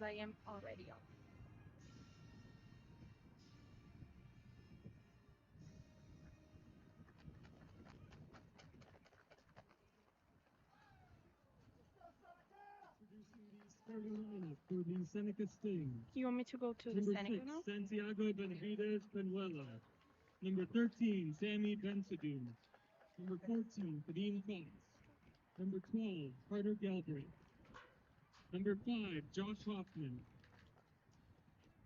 I am already on. For the Seneca Sting. You want me to go to the Number Seneca 6, now? Santiago Benavides Penuela. Number 13, Sammy Bensadoun. Number 14, Kadeem Fox. Number 12, Carter Galbraith. Number 5, Josh Hoffman.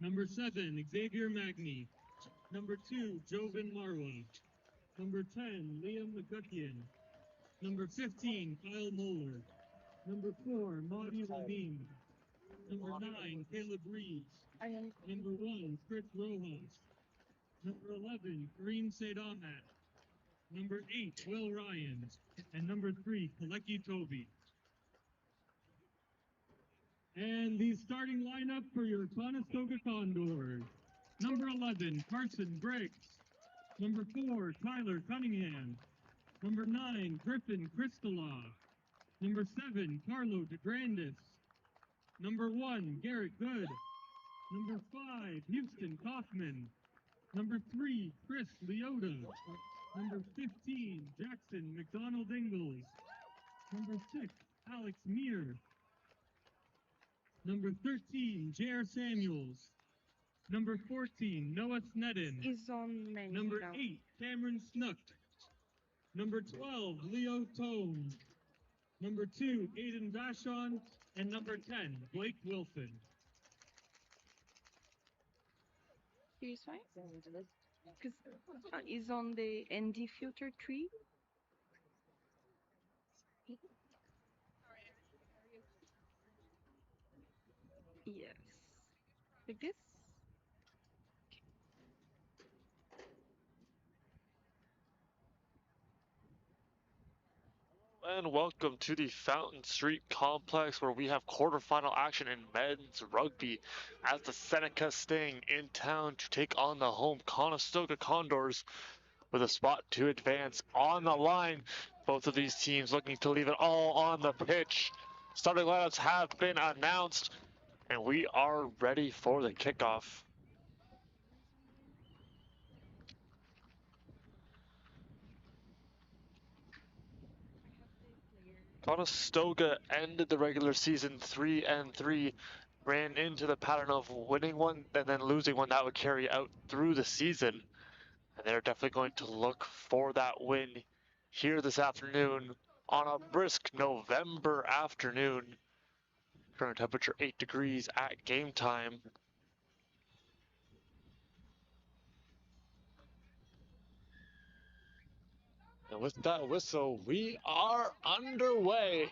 Number 7, Xavier Magny. Number 2, Joven Marwa. Number 10, Liam McGuckian. Number 15, Kyle Moeller. Number 4, Maudie Ramin. Number 9, Caleb Reeves. Number 1, Chris Rojas. Number 11, Kareem Said-Ahmed. Number 8, Will Ryan. And number 3, Kaleki Toby. And the starting lineup for your Conestoga Condors. Number 11, Carson Briggs. Number 4, Tyler Cunningham. Number 9, Griffin Cristalaw. Number 7, Carlo DeGrandis. Number 1, Garrett Good. Number 5, Houston Kaufman. Number 3, Chris Leota. Number 15, Jackson McDonald Ingalls. Number 6, Alex Meir. Number 13, J.R. Samuels. Number 14, Noah Snedden. Is on menu Number now. 8, Cameron Snook. Number 12, Leo Tone. Number 2, Aiden Vashon. And number 10, Blake Wilson. Here's why. Because it's on the ND filter tree. Yes. Like this? And welcome to the Fountain Street Complex, where we have quarterfinal action in men's rugby as the Seneca Sting in town to take on the home Conestoga Condors with a spot to advance on the line. Both of these teams looking to leave it all on the pitch. Starting lineups have been announced, and we are ready for the kickoff. Conestoga ended the regular season 3-3, ran into the pattern of winning one and then losing one that would carry out through the season. And they're definitely going to look for that win here this afternoon on a brisk November afternoon. Current temperature 8 degrees at game time. And with that whistle, we are underway.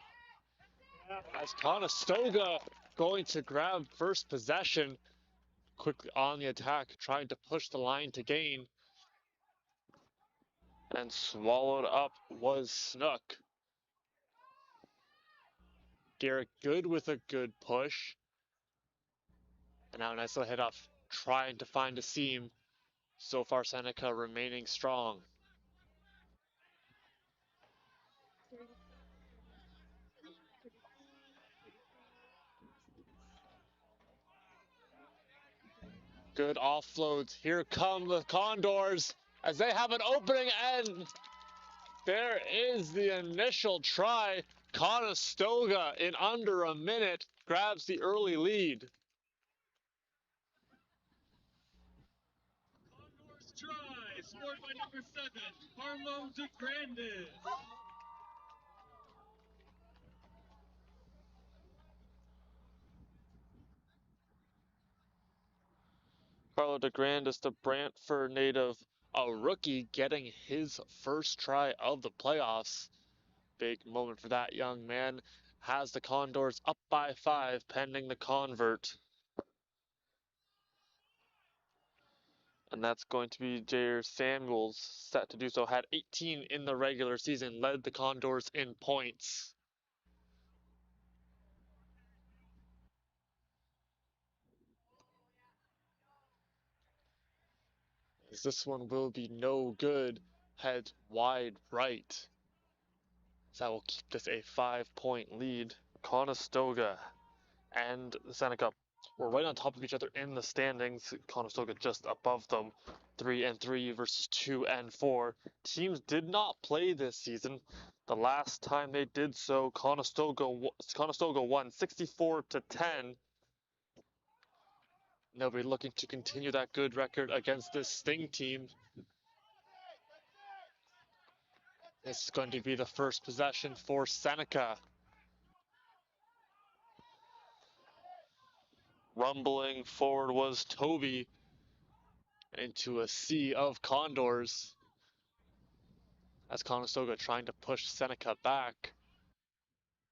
As Conestoga going to grab first possession, quickly on the attack, trying to push the line to gain. And swallowed up was Snook. Garrett Good with a good push. And now a nice little hit off, trying to find a seam. So far, Seneca remaining strong. Good offloads. Here come the Condors as they have an opening, and there is the initial try. Conestoga in under a minute grabs the early lead. Condors try, scored by number 7, Carlo DeGrandis. Carlo DeGrandis, the Brantford native, a rookie, getting his first try of the playoffs. Big moment for that young man. Has the Condors up by 5, pending the convert. And that's going to be J.R. Samuels, set to do so. Had 18 in the regular season, led the Condors in points. As this one will be no good. Head wide right. So that will keep this a 5-point lead. Conestoga and the Seneca We're right on top of each other in the standings. Conestoga just above them, 3-3 versus 2-4. Teams did not play this season. The last time they did so, Conestoga won 64-10. They'll be looking to continue that good record against this Sting team. This is going to be the first possession for Seneca. Rumbling forward was Toby into a sea of Condors as Conestoga trying to push Seneca back.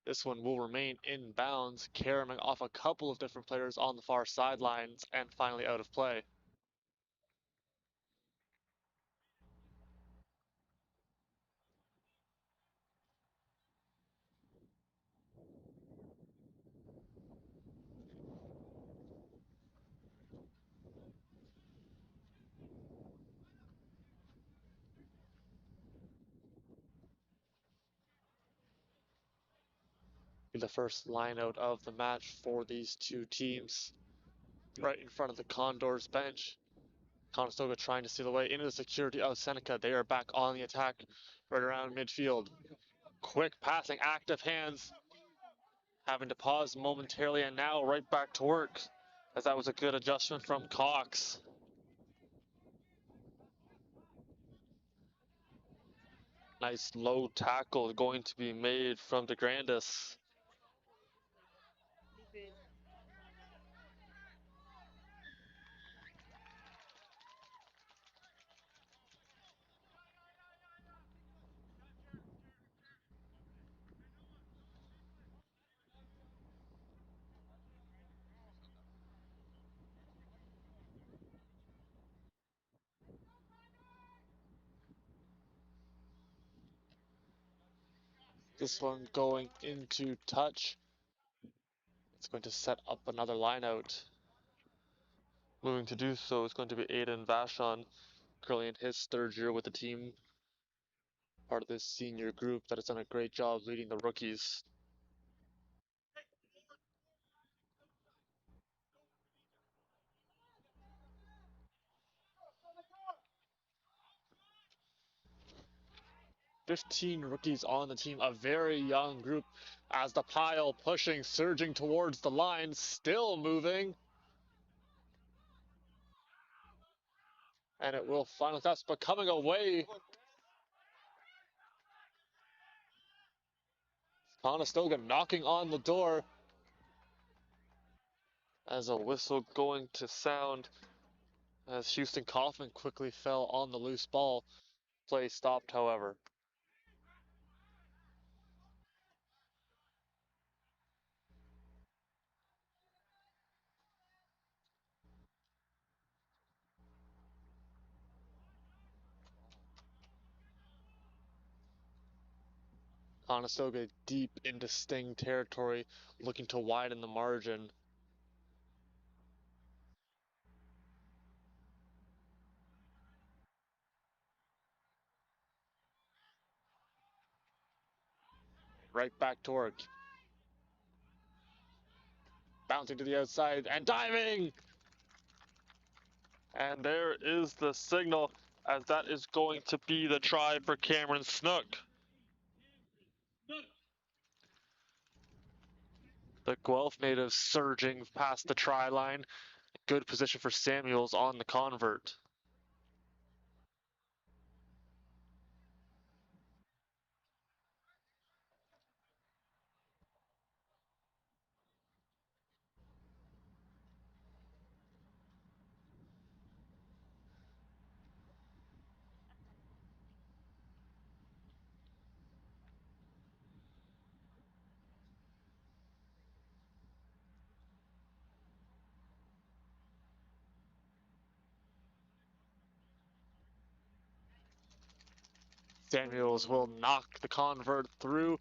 This one will remain in bounds, carrying off a couple of different players on the far sidelines and finally out of play. Be the first line out of the match for these two teams. Right in front of the Condors bench. Conestoga trying to steal away into the security of Seneca. They are back on the attack right around midfield. Quick passing, active hands. Having to pause momentarily and now right back to work as that was a good adjustment from Cox. Nice low tackle going to be made from DeGrandis. This one going into touch. It's going to set up another line out. Moving to do so is going to be Aiden Vashon, currently in his third year with the team. Part of this senior group that has done a great job leading the rookies. 15 rookies on the team, a very young group as the pile pushing, surging towards the line, still moving. And it will finally pass, but coming away. Conestoga knocking on the door as a whistle going to sound as Houston Kaufman quickly fell on the loose ball. Play stopped, however. Conestoga deep into Sting territory, looking to widen the margin. Right back to work. Bouncing to the outside and diving! And there is the signal, as that is going to be the try for Cameron Snook. The Guelph native surging past the try line. Good position for Samuels on the convert. Samuels will knock the convert through.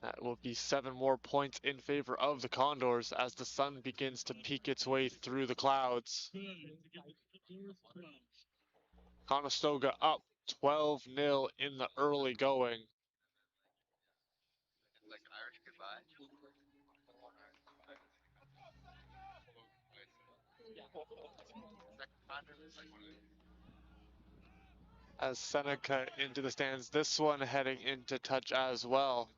That will be 7 more points in favor of the Condors as the sun begins to peek its way through the clouds. Conestoga up 12-0 in the early going. As Seneca into the stands, this one heading into touch as well.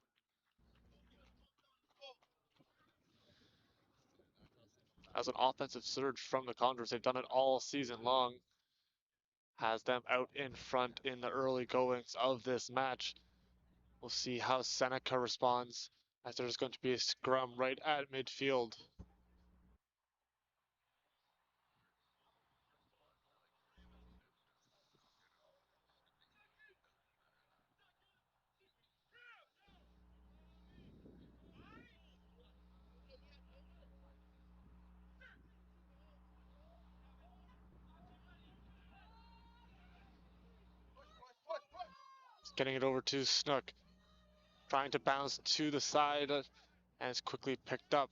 As an offensive surge from the Condors, they've done it all season long. Has them out in front in the early goings of this match. We'll see how Seneca responds, as there's going to be a scrum right at midfield. Getting it over to Snook, trying to bounce to the side, and it's quickly picked up.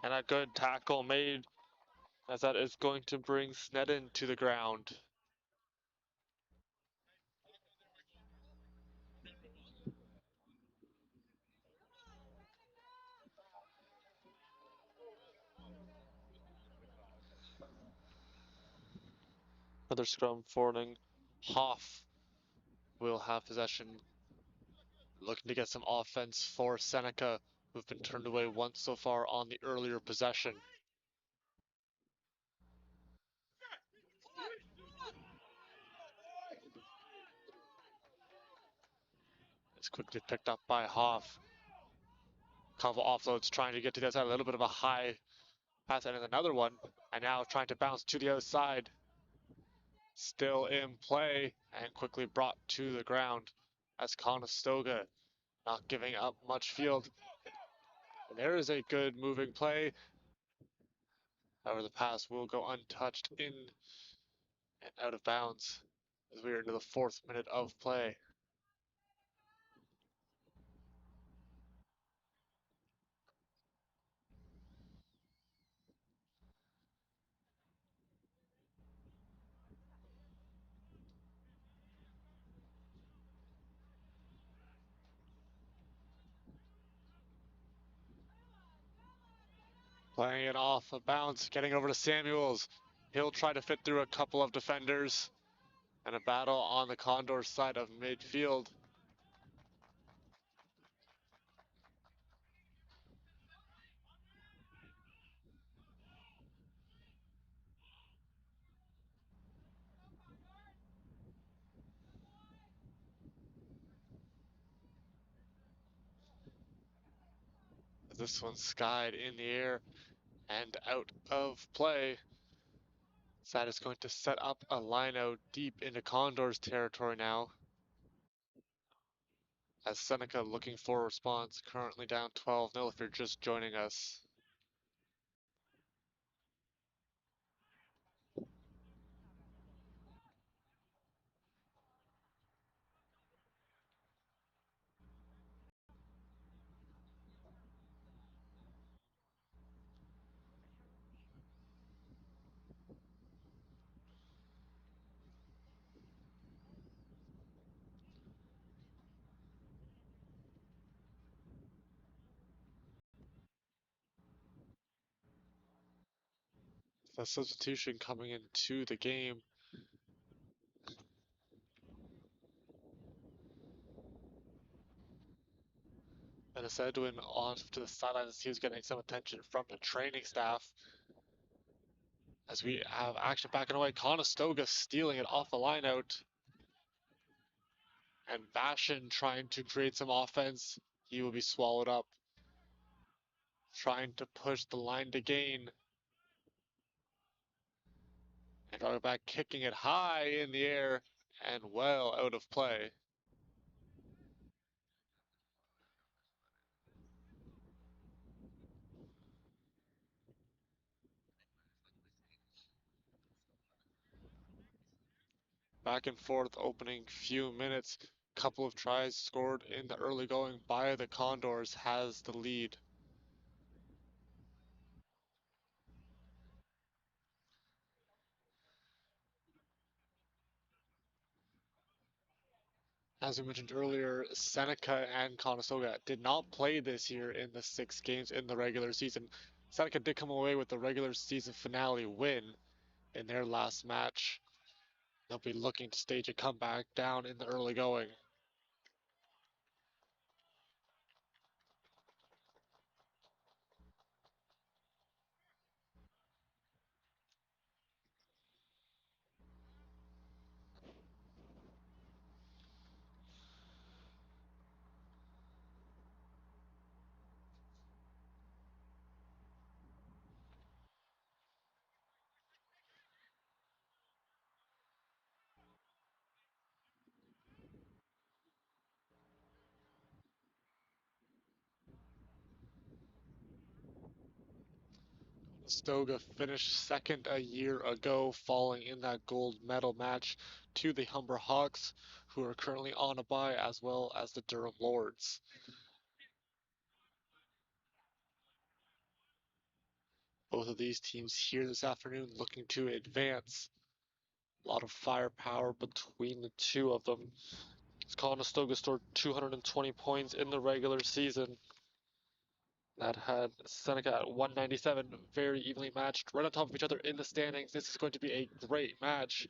And a good tackle made, as that is going to bring Snedden to the ground. Another scrum forwarding. Hoff will have possession, looking to get some offense for Seneca, who've been turned away once so far on the earlier possession. It's quickly picked up by Hoff. Couple offloads, trying to get to the outside, a little bit of a high pass, and another one, and now trying to bounce to the outside. Still in play, and quickly brought to the ground as Conestoga not giving up much field. And there is a good moving play. However, the pass will go untouched in and out of bounds as we are into the 4th minute of play. Playing it off a bounce, getting over to Samuels. He'll try to fit through a couple of defenders, and a battle on the Condors side of midfield. This one skied in the air and out of play. That is going to set up a line out deep into Condors territory now. As Seneca looking for a response, currently down 12-0 if you're just joining us. The substitution coming into the game. And instead of doing off to the sidelines, he was getting some attention from the training staff. As we have action backing away, Conestoga stealing it off the line out. And Bashan trying to create some offense. He will be swallowed up. Trying to push the line to gain. And running back kicking it high in the air and well out of play. Back and forth opening few minutes. Couple of tries scored in the early going by the Condors has the lead. As we mentioned earlier, Seneca and Conestoga did not play this year in the 6 games in the regular season. Seneca did come away with the regular season finale win in their last match. They'll be looking to stage a comeback down in the early going. Conestoga finished second a year ago, falling in that gold medal match to the Humber Hawks, who are currently on a bye, as well as the Durham Lords. Both of these teams here this afternoon looking to advance. A lot of firepower between the two of them. Conestoga scored 220 points in the regular season. That had Seneca at 197, very evenly matched, right on top of each other in the standings. This is going to be a great match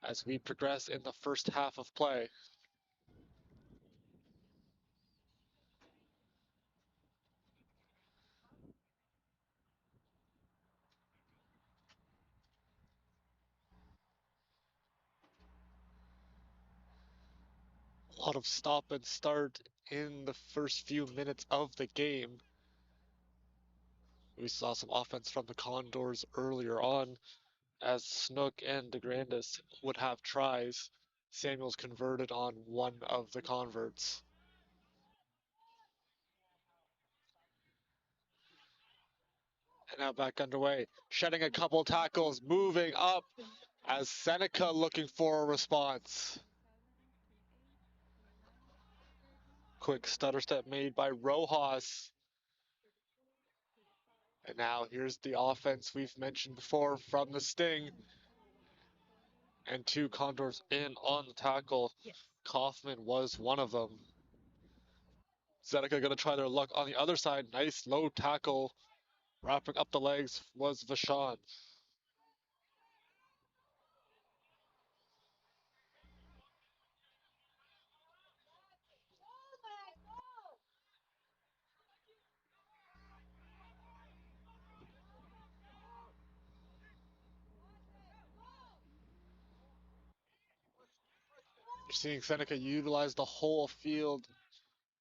as we progress in the first half of play. A lot of stop and start in the first few minutes of the game. We saw some offense from the Condors earlier on, as Snook and DeGrandis would have tries. Samuels converted on one of the converts. And now back underway, shedding a couple tackles, moving up as Seneca looking for a response. Quick stutter step made by Rojas. And now here's the offense we've mentioned before from the Sting. And two Condors in on the tackle. Yes. Kaufman was one of them. Seneca gonna try their luck on the other side. Nice low tackle. Wrapping up the legs was Vachon. You're seeing Seneca utilize the whole field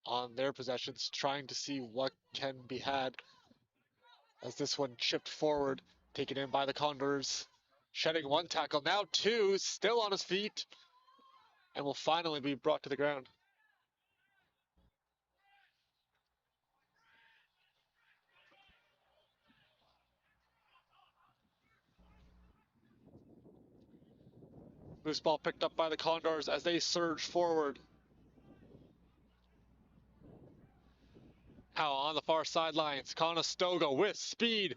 on their possessions, trying to see what can be had. As this one chipped forward, taken in by the Condors. Shedding one tackle, now two, still on his feet, and will finally be brought to the ground. Loose ball picked up by the Condors as they surge forward. Now on the far sidelines, Conestoga with speed.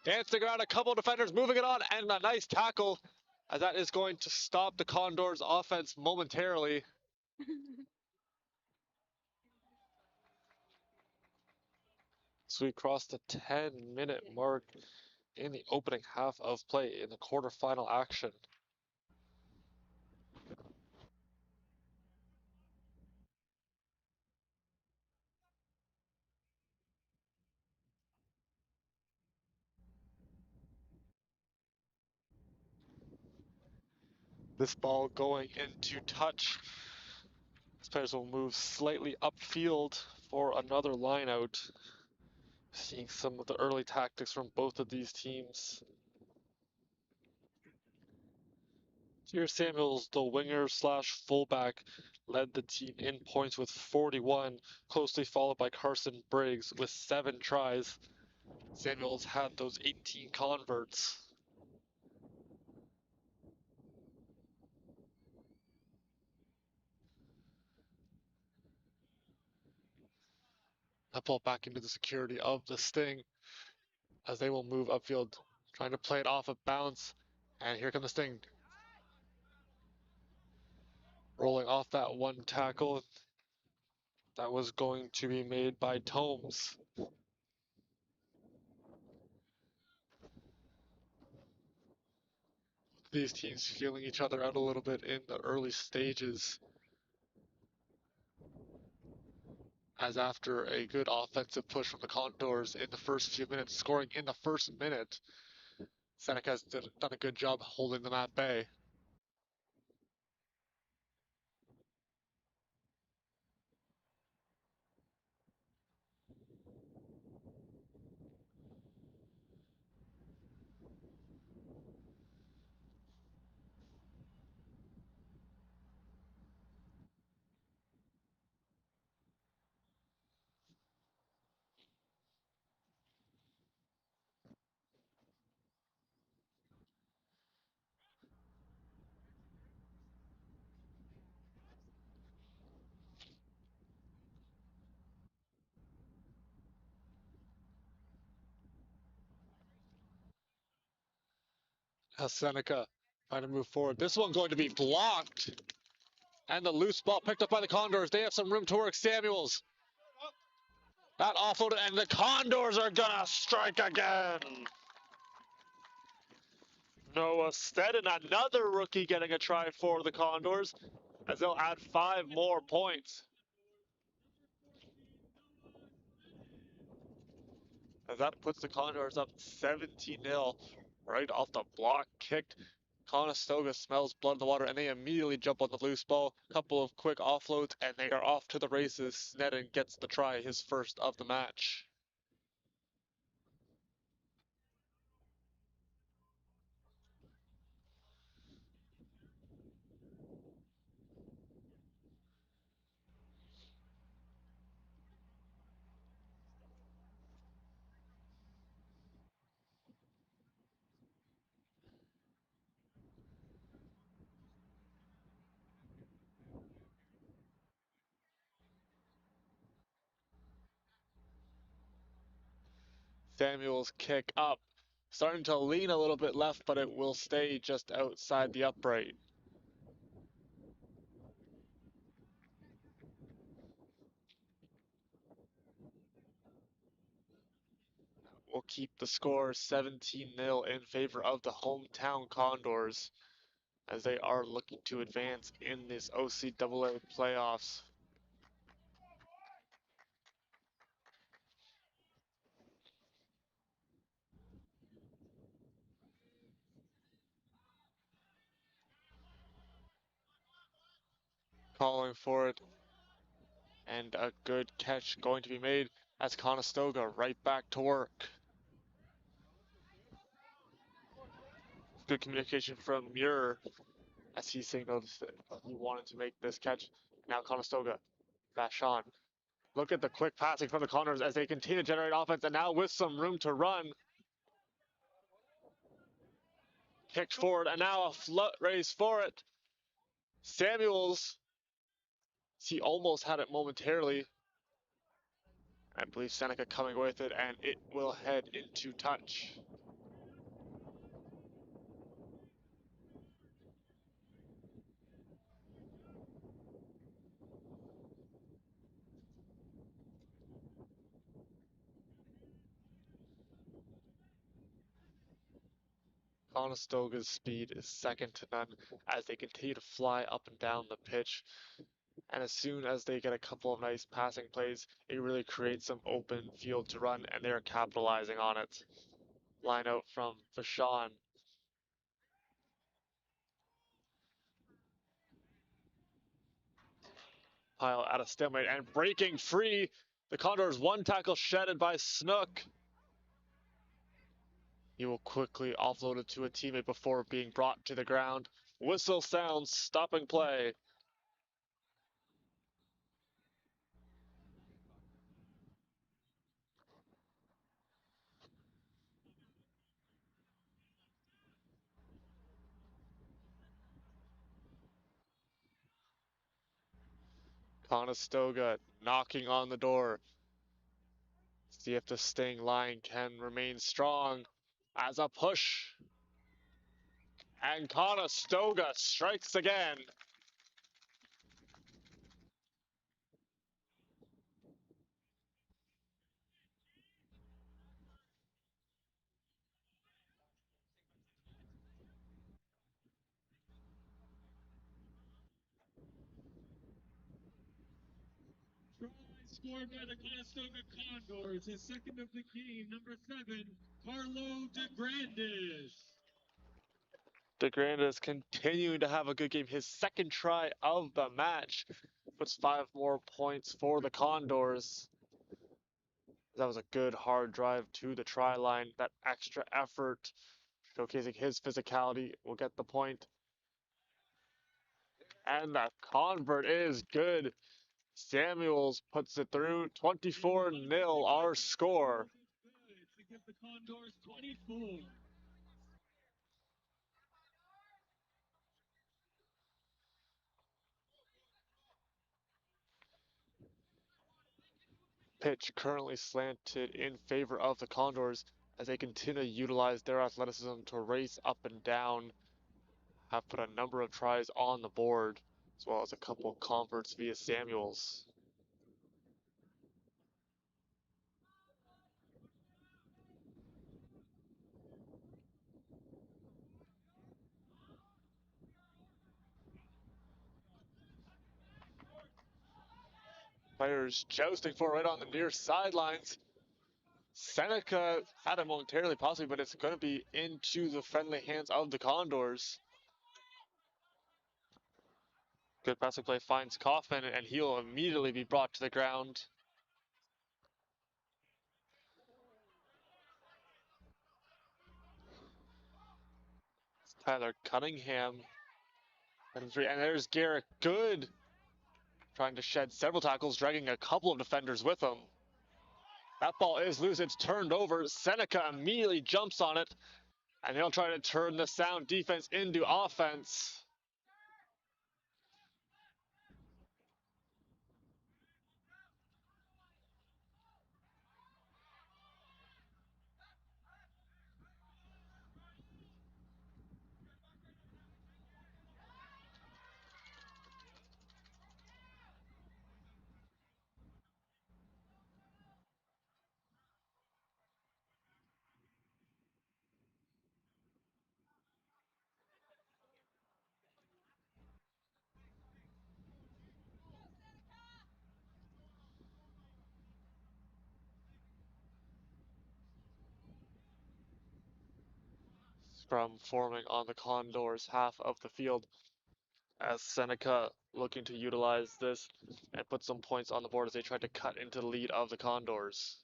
Dancing around a couple defenders, moving it on, and a nice tackle, as that is going to stop the Condors' offense momentarily. So we crossed the 10-minute mark in the opening half of play in the quarterfinal action. This ball going into touch. These players will move slightly upfield for another line out. Seeing some of the early tactics from both of these teams. Here Samuels, the winger slash fullback, led the team in points with 41, closely followed by Carson Briggs with 7 tries. Samuels had those 18 converts. That ball back into the security of the Sting as they will move upfield, trying to play it off a bounce. And here comes the Sting. Rolling off that one tackle that was going to be made by Tomes. these teams feeling each other out a little bit in the early stages. As after a good offensive push from the Condors in the first few minutes, scoring in the first minute, Seneca's done a good job holding them at bay. As Seneca trying to move forward. This one going to be blocked. And the loose ball picked up by the Condors. They have some room to work. Samuels. That offloaded, and the Condors are gonna strike again. Noah Steadon, another rookie, getting a try for the Condors, as they'll add 5 more points. As that puts the Condors up 17-0 right off the block. Kicked. Conestoga smells blood in the water, and they immediately jump on the loose ball. Couple of quick offloads, and they are off to the races. Sneddon gets the try, his first of the match. Samuel's kick up, starting to lean a little bit left, but it will stay just outside the upright. Will keep the score 17-0 in favor of the hometown Condors, as they are looking to advance in this OCAA playoffs. Calling for it, and a good catch going to be made as Conestoga right back to work. Good communication from Muir as he signaled that he wanted to make this catch. Now Conestoga, Vachon. Look at the quick passing from the Condors as they continue to generate offense, and now with some room to run. Kicked forward, and now a float race for it. Samuels, he almost had it momentarily. I believe Seneca coming with it, and it will head into touch. Conestoga's speed is second to none as they continue to fly up and down the pitch. And as soon as they get a couple of nice passing plays, it really creates some open field to run, and they're capitalizing on it. Line out from Vachon. Pile at a stalemate and breaking free. The Condors, one tackle shedded by Snook. He will quickly offload it to a teammate before being brought to the ground. Whistle sounds, stopping play. Conestoga knocking on the door. See if the Sting line can remain strong as a push. And Conestoga strikes again. scored by the Conestoga Condors. His second of the game, number 7, Carlo DeGrandis. DeGrandis continuing to have a good game. His second try of the match puts 5 more points for the Condors. That was a good hard drive to the try line. That extra effort, showcasing his physicality, will get the point. And the convert is good. Samuels puts it through. 24-0 our score. To give the Condors 24. Pitch currently slanted in favor of the Condors as they continue to utilize their athleticism to race up and down. Have put a number of tries on the board, as well as a couple of converts via Samuels. Players jousting for it right on the near sidelines. Seneca had it momentarily, possibly, but it's going to be into the friendly hands of the Condors. Good passing play finds Kaufman, and he'll immediately be brought to the ground. It's Tyler Cunningham. And there's Garrett Good, trying to shed several tackles, dragging a couple of defenders with him. That ball is loose. It's turned over. Seneca immediately jumps on it, and they'll try to turn the sound defense into offense. Scrum forming on the Condors' half of the field as Seneca looking to utilize this and put some points on the board as they try to cut into the lead of the Condors.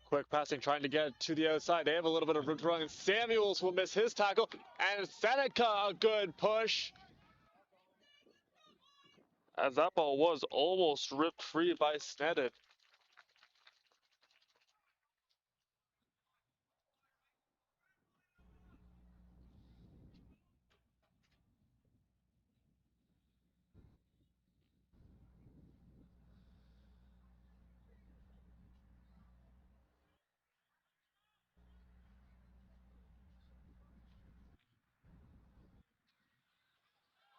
Quick passing, trying to get to the outside. They have a little bit of room to run. Samuels will miss his tackle, and Seneca a good push. As that ball was almost ripped free by Sneddon.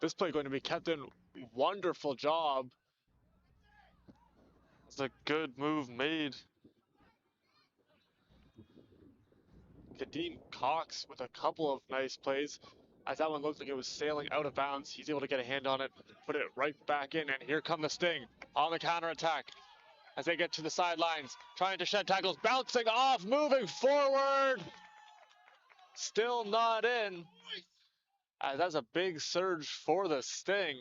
This play going to be kept in. Wonderful job. It's a good move made. Kadeem Cox with a couple of nice plays. As that one looked like it was sailing out of bounds, he's able to get a hand on it, put it right back in, and here come the Sting on the counterattack as they get to the sidelines, trying to shed tackles, bouncing off, moving forward. Still not in. As that's a big surge for the Sting.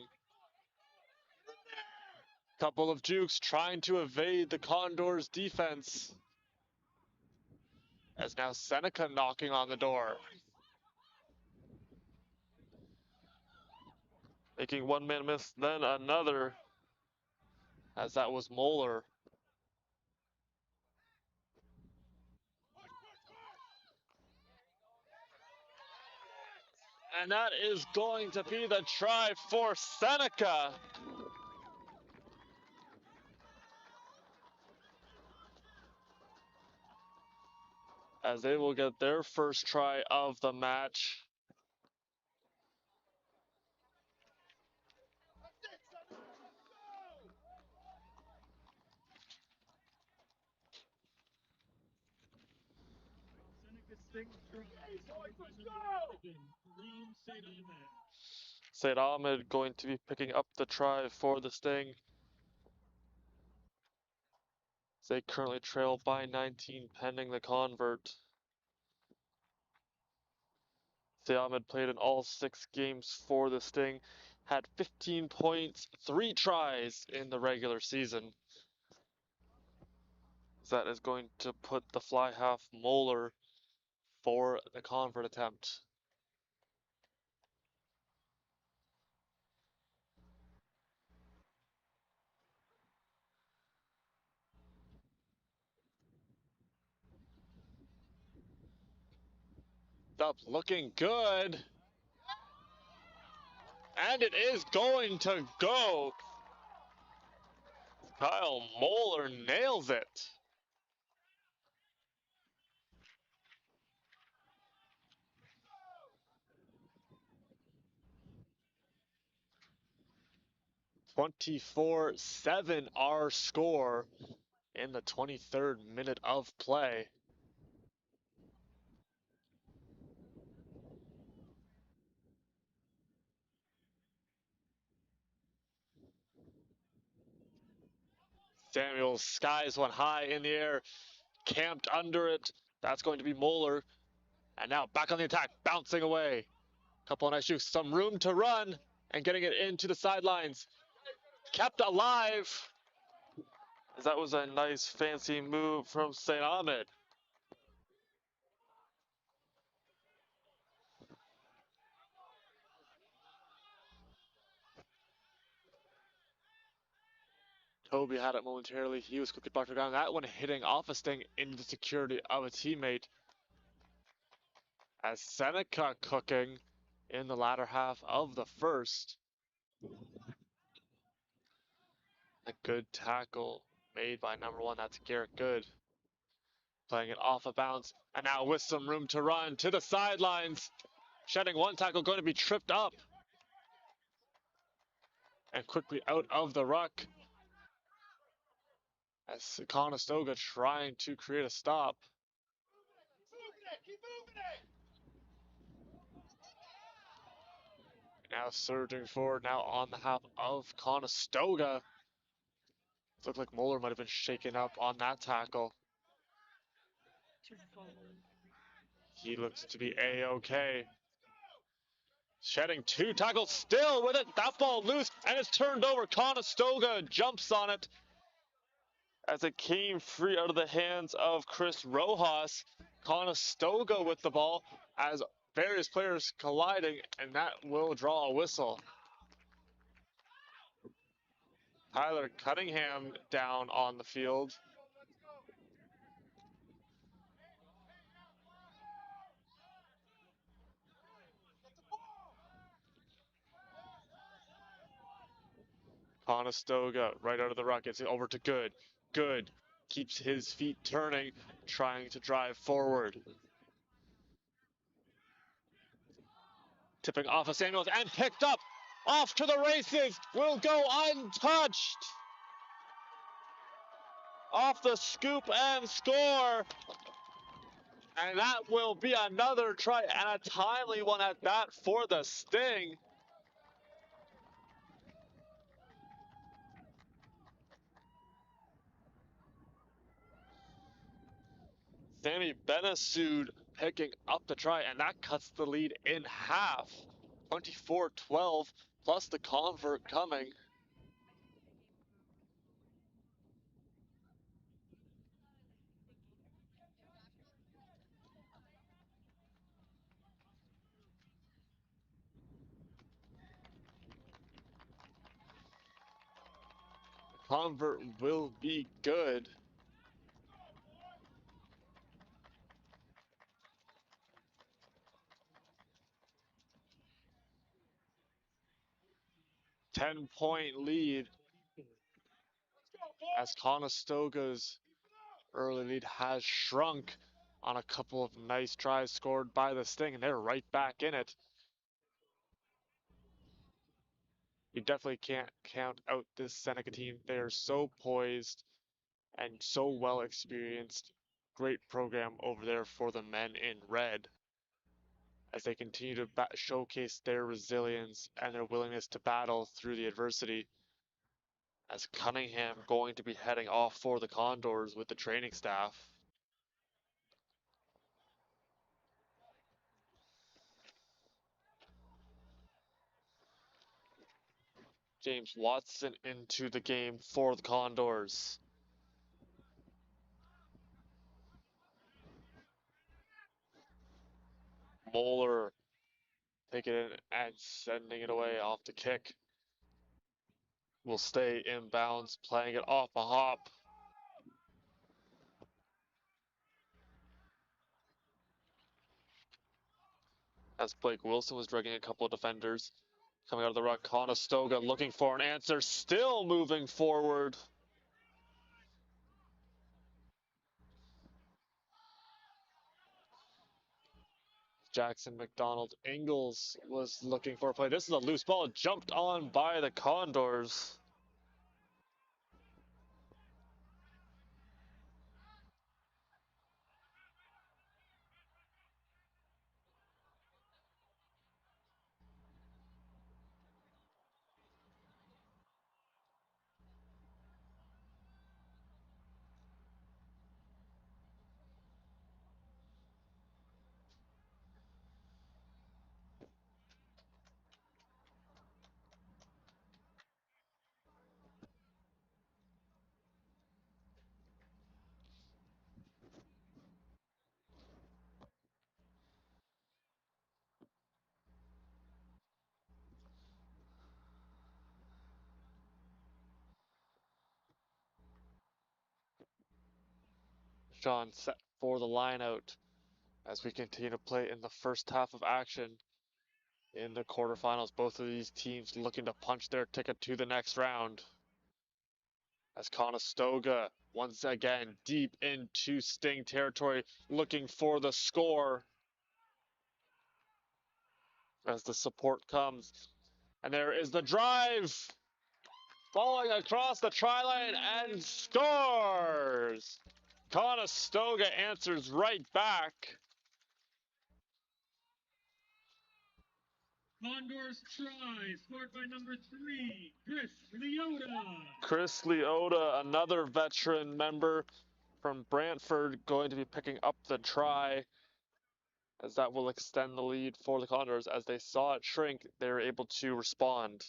Couple of jukes trying to evade the Condors defense. As now Seneca knocking on the door. Making one man miss, then another. As that was Moeller. And that is going to be the try for Seneca. As they will get their first try of the match. Said Ahmed going to be picking up the try for the Sting. They currently trail by 19 pending the convert. Say Ahmed played in all 6 games for the Sting, had 15 points, 3 tries in the regular season. That is going to put the fly half Moeller for the convert attempt. Up, looking good. And it is going to go. Kyle Moeller nails it. (24-7) our score in the 23rd minute of play. Samuels skies one high in the air, camped under it. That's going to be Moeller. And now back on the attack, bouncing away. Couple of nice shoots, some room to run, and getting it into the sidelines. Kept alive. That was a nice fancy move from St. Ahmed. Toby had it momentarily. He was quickly blocked down. That one hitting off a Sting into the security of a teammate. As Seneca cooking in the latter half of the first. A good tackle made by number 1. That's Garrett Good. Playing it off a bounce. And now with some room to run to the sidelines. Shedding one tackle, going to be tripped up. And quickly out of the ruck. As Conestoga trying to create a stop. Now surging forward, now on the half of Conestoga. It looked like Moeller might have been shaken up on that tackle. He looks to be A-okay. Shedding 2 tackles, still with it. That ball loose, and it's turned over. Conestoga jumps on it as it came free out of the hands of Chris Rojas. Conestoga with the ball as various players colliding, and that will draw a whistle. Tyler Cunningham down on the field. Conestoga right out of the ruck. It's over to Good. Good keeps his feet turning, trying to drive forward. Tipping off of Samuels and picked up. Off to the races. Will go untouched. Off the scoop and score. And that will be another try and a timely one at that for the Sting. Sammy Benesud picking up the try, and that cuts the lead in half. 24-12, plus the convert coming. Convert will be good. Ten-point lead as Conestoga's early lead has shrunk on a couple of nice tries scored by the Sting, and they're right back in it. You definitely can't count out this Seneca team. They are so poised and so well experienced. great program over there for the men in red as they continue to showcase their resilience and their willingness to battle through the adversity. As Cunningham going to be heading off for the Condors with the training staff. James Watson into the game for the Condors. Moeller taking it and sending it away off the kick. Will stay inbounds, playing it off a hop. As Blake Wilson was dragging a couple of defenders. Coming out of the ruck, Conestoga looking for an answer, still moving forward. Jackson McDonald Ingalls was looking for a play. This is a loose ball, jumped on by the Condors. Sean set for the line out as we continue to play in the first half of action in the quarterfinals. Both of these teams looking to punch their ticket to the next round. As Conestoga once again deep into Sting territory, looking for the score. As the support comes, and there is the drive, falling across the try line and scores. Conestoga answers right back. Condors try, scored by number 3, Chris Leota. Chris Leota, another veteran member from Brantford, going to be picking up the try, as that will extend the lead for the Condors. As they saw it shrink, they were able to respond.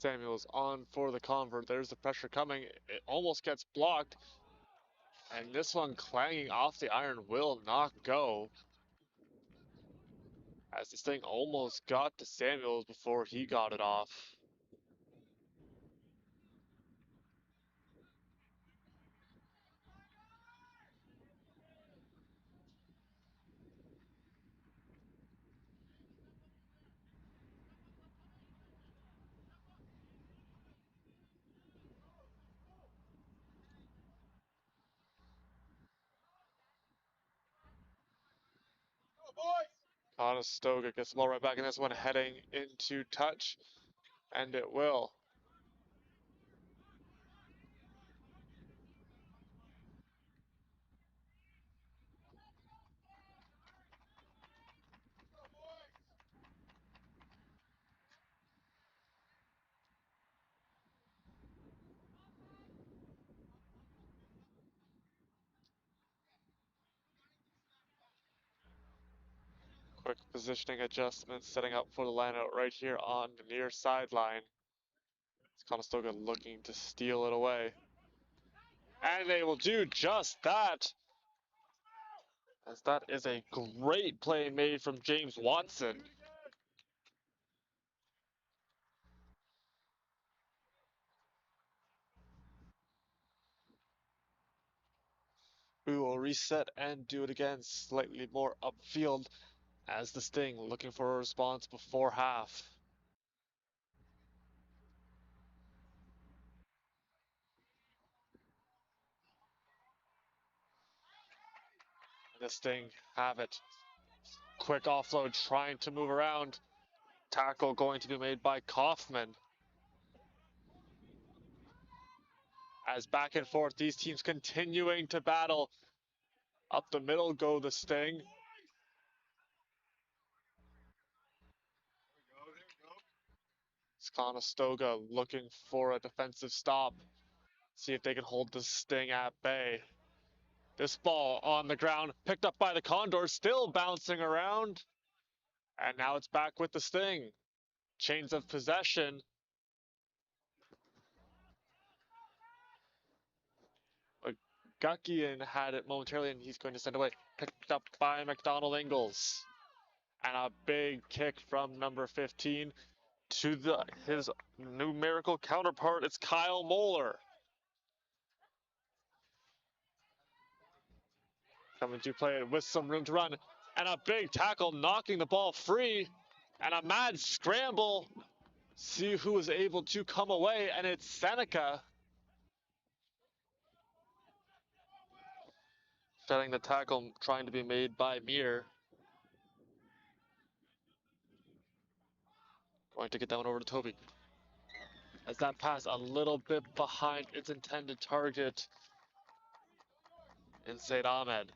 Samuels on for the convert. There's the pressure coming. It almost gets blocked. And this one clanging off the iron will not go. As this thing almost got to Samuels before he got it off. Conestoga gets the ball right back in this one, heading into touch. And it will. Quick positioning adjustment, setting up for the lineout right here on the near sideline. It's Conestoga looking to steal it away. And they will do just that. As that is a great play made from James Watson. We will reset and do it again slightly more upfield as the Sting looking for a response before half. The Sting have it. Quick offload trying to move around. Tackle going to be made by Kaufman. As back and forth, these teams continuing to battle. Up the middle go the Sting. Conestoga looking for a defensive stop. See if they can hold the Sting at bay. This ball on the ground, picked up by the Condors, still bouncing around. And now it's back with the Sting. Chains of possession. Guckian had it momentarily, and he's going to send away. Picked up by McDonald Ingles. And a big kick from number 15 to his numerical counterpart. It's Kyle Moeller. Coming to play it with some room to run. And a big tackle knocking the ball free. And a mad scramble. See who was able to come away, and it's Seneca. Setting the tackle trying to be made by Mir. Going to get that one over to Toby. As that pass a little bit behind its intended target in Said Ahmed.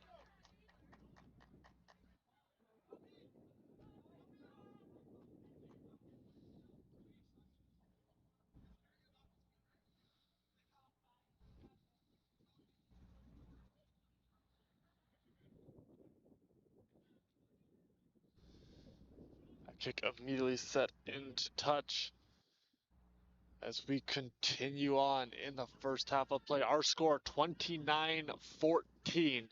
A kick immediately set into touch as we continue on in the first half of play. Our score 29-14.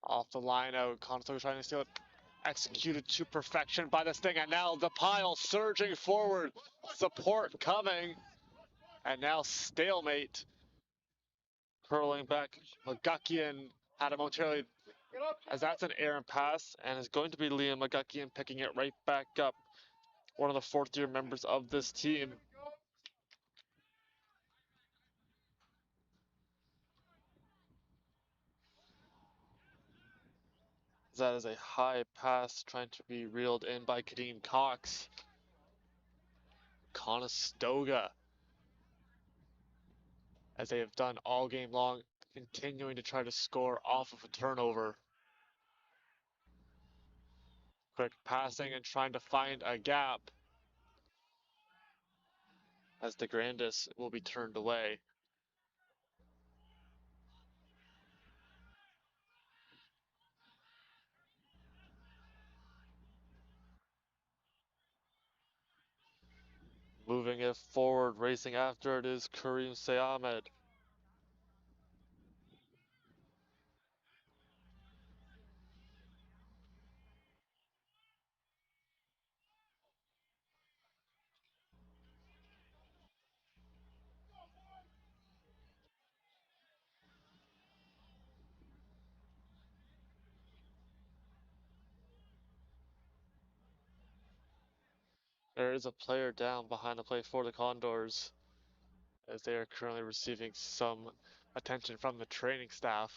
Off the line out, Conestoga trying to steal it. Executed to perfection by this thing, and now the pile surging forward. Support coming, and now stalemate. Curling back, McGuckian had a momentarily, as that's an errant pass, and is going to be Liam McGuckian picking it right back up. One of the fourth-year members of this team. That is a high pass trying to be reeled in by Kadeem Cox. Conestoga, as they have done all game long, continuing to try to score off of a turnover. Quick passing and trying to find a gap as the Grandis will be turned away. Moving it forward, racing after it is Kareem Sayahmed. There is a player down behind the play for the Condors, as they are currently receiving some attention from the training staff.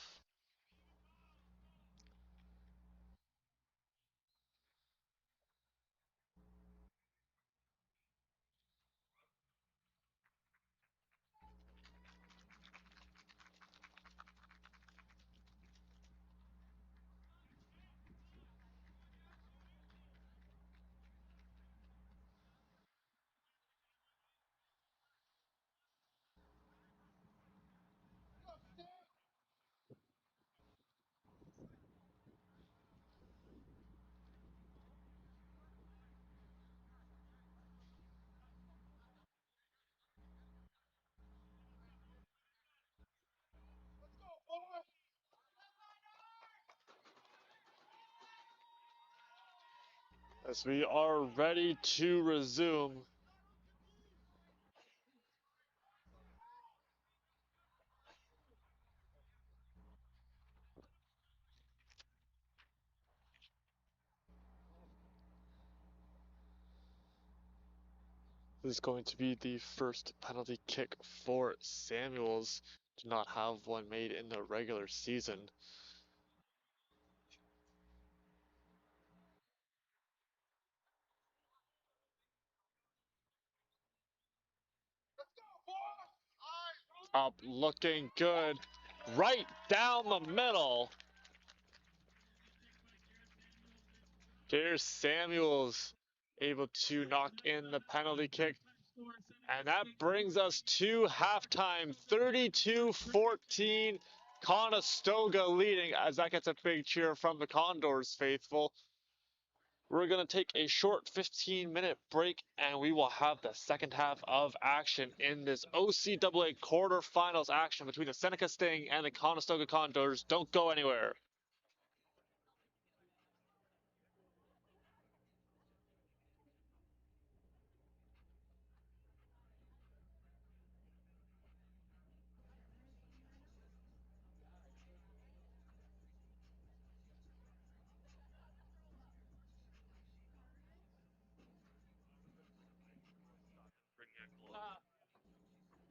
As we are ready to resume. This is going to be the first penalty kick for Samuels. Did not have one made in the regular season. Up, looking good. Right down the middle. Here's Samuels able to knock in the penalty kick. And that brings us to halftime, 32-14. Conestoga leading as that gets a big cheer from the Condors faithful. We're going to take a short 15-minute break and we will have the second half of action in this OCAA quarterfinals action between the Seneca Sting and the Conestoga Condors. Don't go anywhere.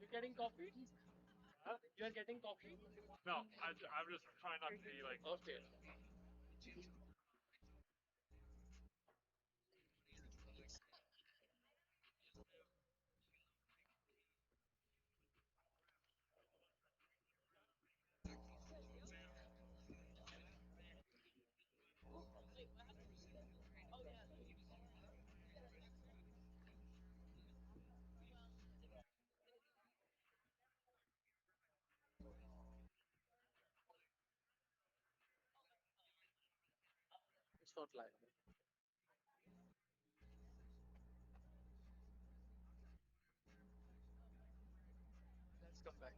You're getting coffee? Huh? You're getting coffee? No, I'm just trying not to be like. Okay. It's not live. Let's come back.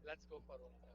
Let's go for one more.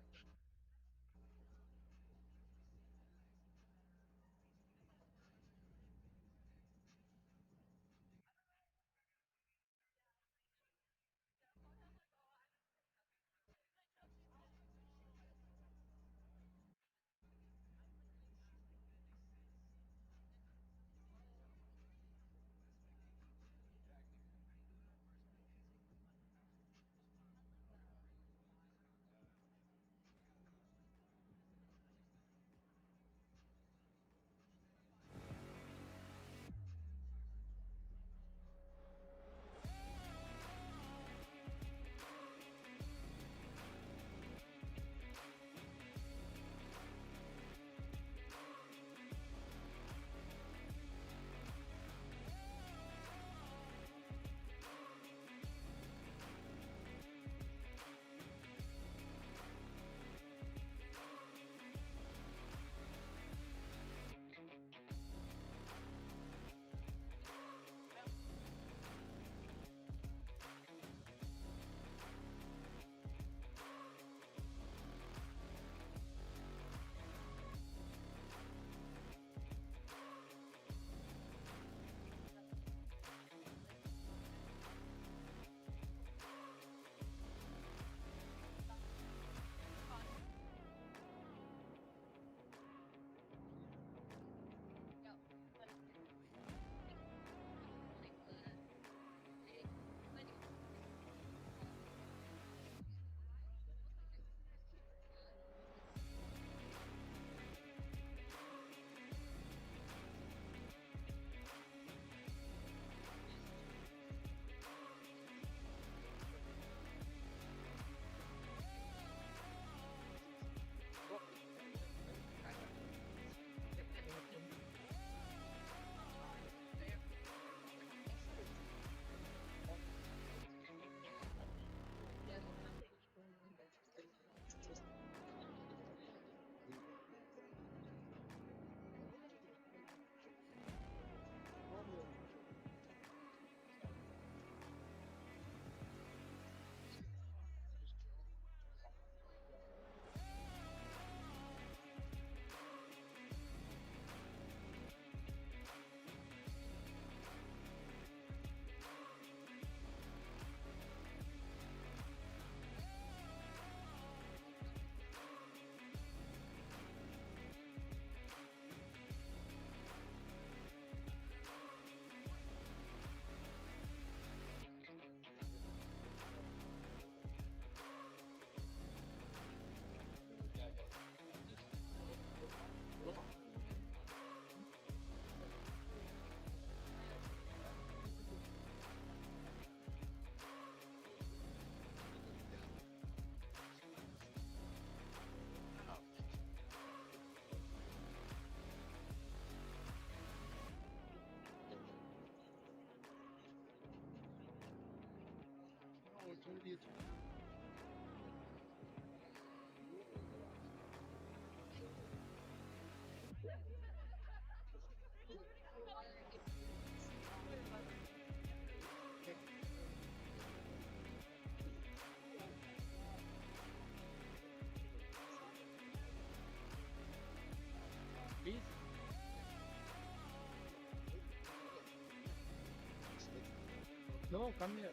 No, come here.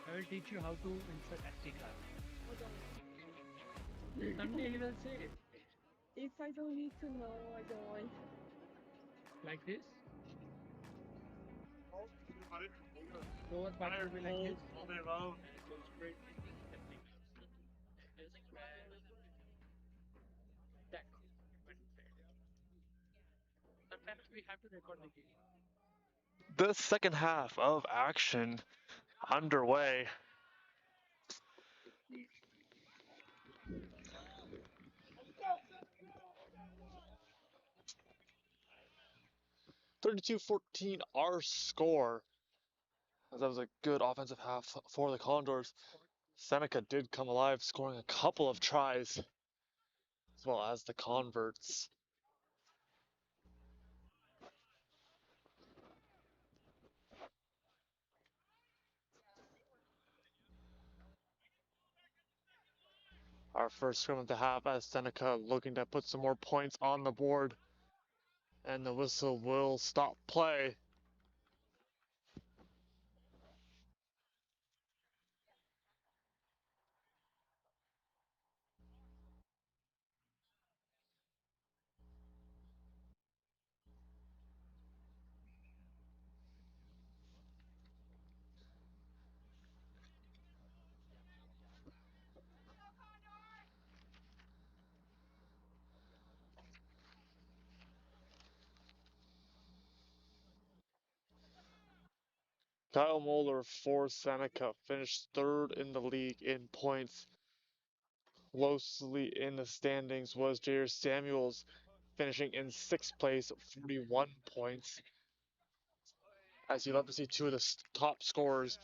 I will teach you how to insert SD card. Someday he will say it. If I don't need to know, I don't want. Like this. Lower part will be like this. All day long. And it goes straight into the SD card. That. Sometimes we have to record the game. The second half of action underway. (32-14) our score. That was a good offensive half for the Condors. Seneca did come alive, scoring a couple of tries, as well as the converts. Our first scrum of the half as Seneca looking to put some more points on the board. And the whistle will stop play. Kyle Moeller for Seneca finished third in the league in points. Closely in the standings was Jair Samuels, finishing in sixth place, 41 points. As you love to see two of the top scorers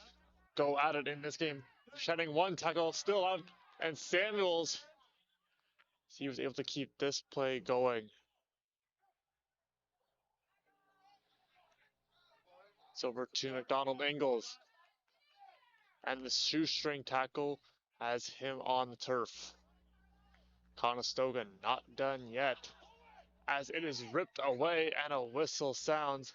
go at it in this game. Shedding one tackle, still out, and Samuels, he was able to keep this play going. It's over to McDonald Ingles. And the shoestring tackle has him on the turf. Conestoga not done yet, as it is ripped away and a whistle sounds.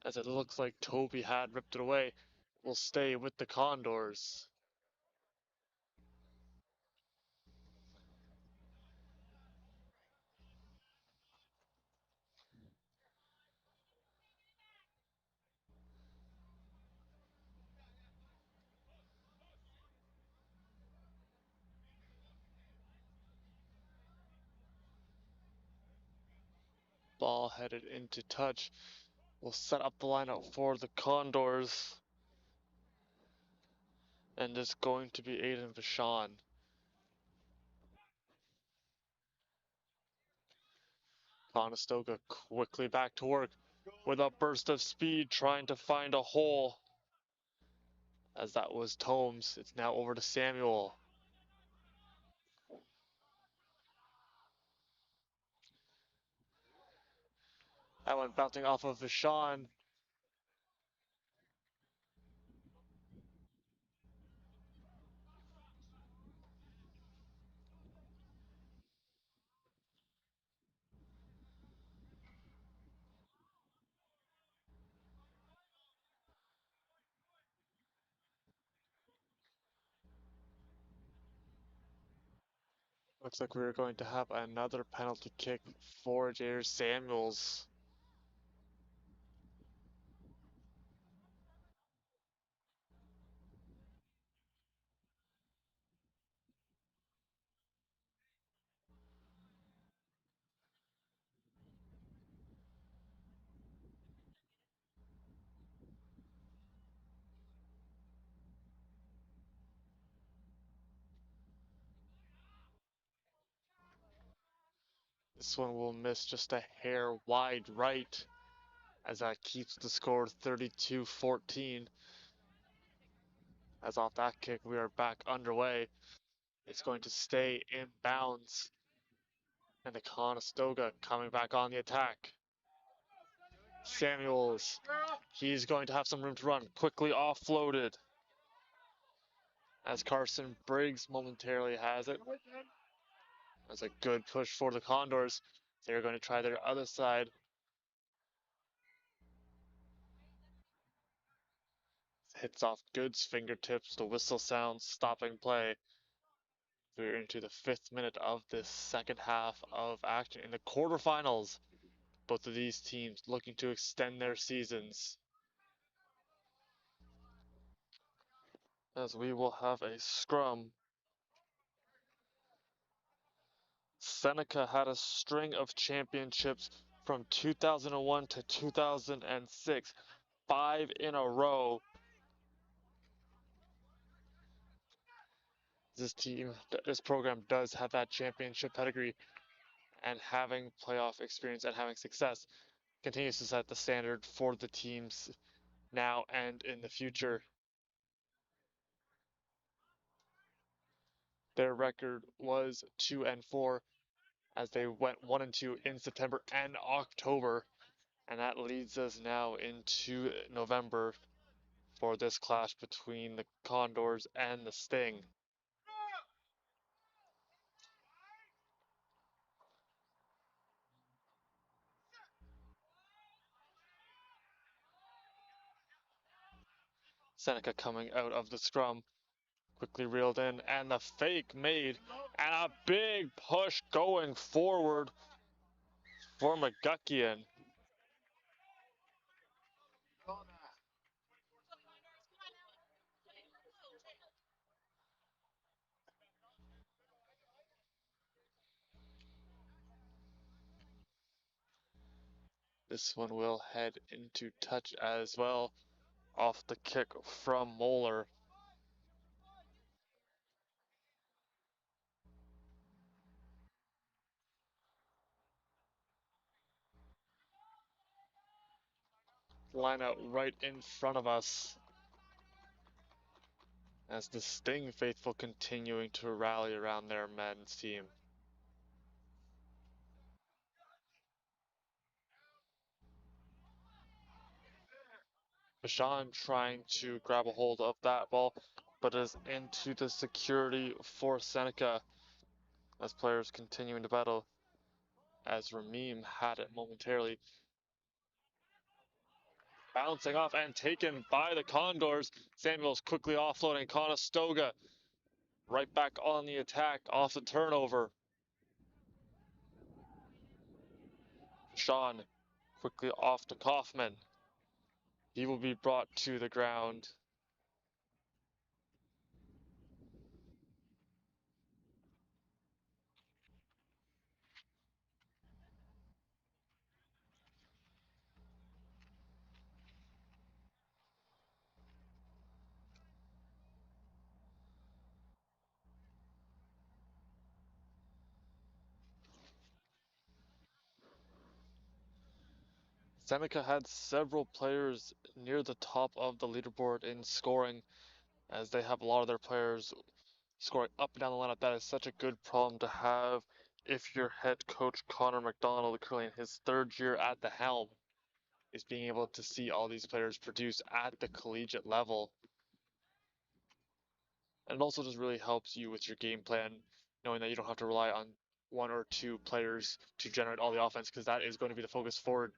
As it looks like Toby had ripped it away, will stay with the Condors. Ball headed into touch. Will set up the lineup for the Condors. And it's going to be Aiden Vachon. Conestoga quickly back to work with a burst of speed, trying to find a hole. As that was Tomes, it's now over to Samuel. That one bouncing off of Vachon. Looks like we're going to have another penalty kick for Jair Samuels. This one will miss just a hair wide right as that keeps the score 32-14. As off that kick, we are back underway. It's going to stay in bounds. And the Conestoga coming back on the attack. Samuels, he's going to have some room to run. Quickly offloaded. As Carson Briggs momentarily has it. That's a good push for the Condors. They're going to try their other side. Hits off Good's fingertips. The whistle sounds, stopping play. We're into the 5th minute of this second half of action in the quarterfinals. Both of these teams looking to extend their seasons. As we will have a scrum. Seneca had a string of championships from 2001 to 2006, 5 in a row. This program does have that championship pedigree, and having playoff experience and having success continues to set the standard for the teams now and in the future. Their record was 2-4 as they went 1-2 in September and October, and that leads us now into November for this clash between the Condors and the Sting. Seneca coming out of the scrum, quickly reeled in, and the fake made, and a big push going forward for McGuckian. This one will head into touch as well, off the kick from Moeller. Line out right in front of us as the Sting faithful continuing to rally around their men's team. Bashan trying to grab a hold of that ball, but is into the security for Seneca as players continuing to battle as Ramim had it momentarily. Bouncing off and taken by the Condors. Samuels quickly offloading Conestoga. Right back on the attack off the turnover. Sean quickly off to Kaufman. He will be brought to the ground. Seneca had several players near the top of the leaderboard in scoring, as they have a lot of their players scoring up and down the lineup. That is such a good problem to have if your head coach Connor McDonald, currently in his 3rd year at the helm, is being able to see all these players produce at the collegiate level. And it also just really helps you with your game plan, knowing that you don't have to rely on 1 or 2 players to generate all the offense, because that is going to be the focus for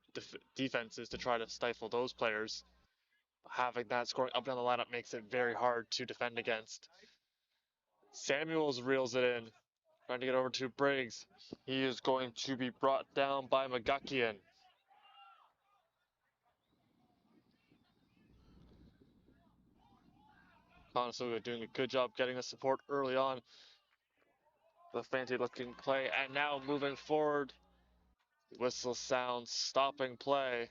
defenses, to try to stifle those players. Having that scoring up and down the lineup makes it very hard to defend against. Samuels reels it in, trying to get over to Briggs. He is going to be brought down by McGuckian. Conestoga doing a good job getting the support early on. The fancy looking play, and now moving forward. Whistle sounds, stopping play.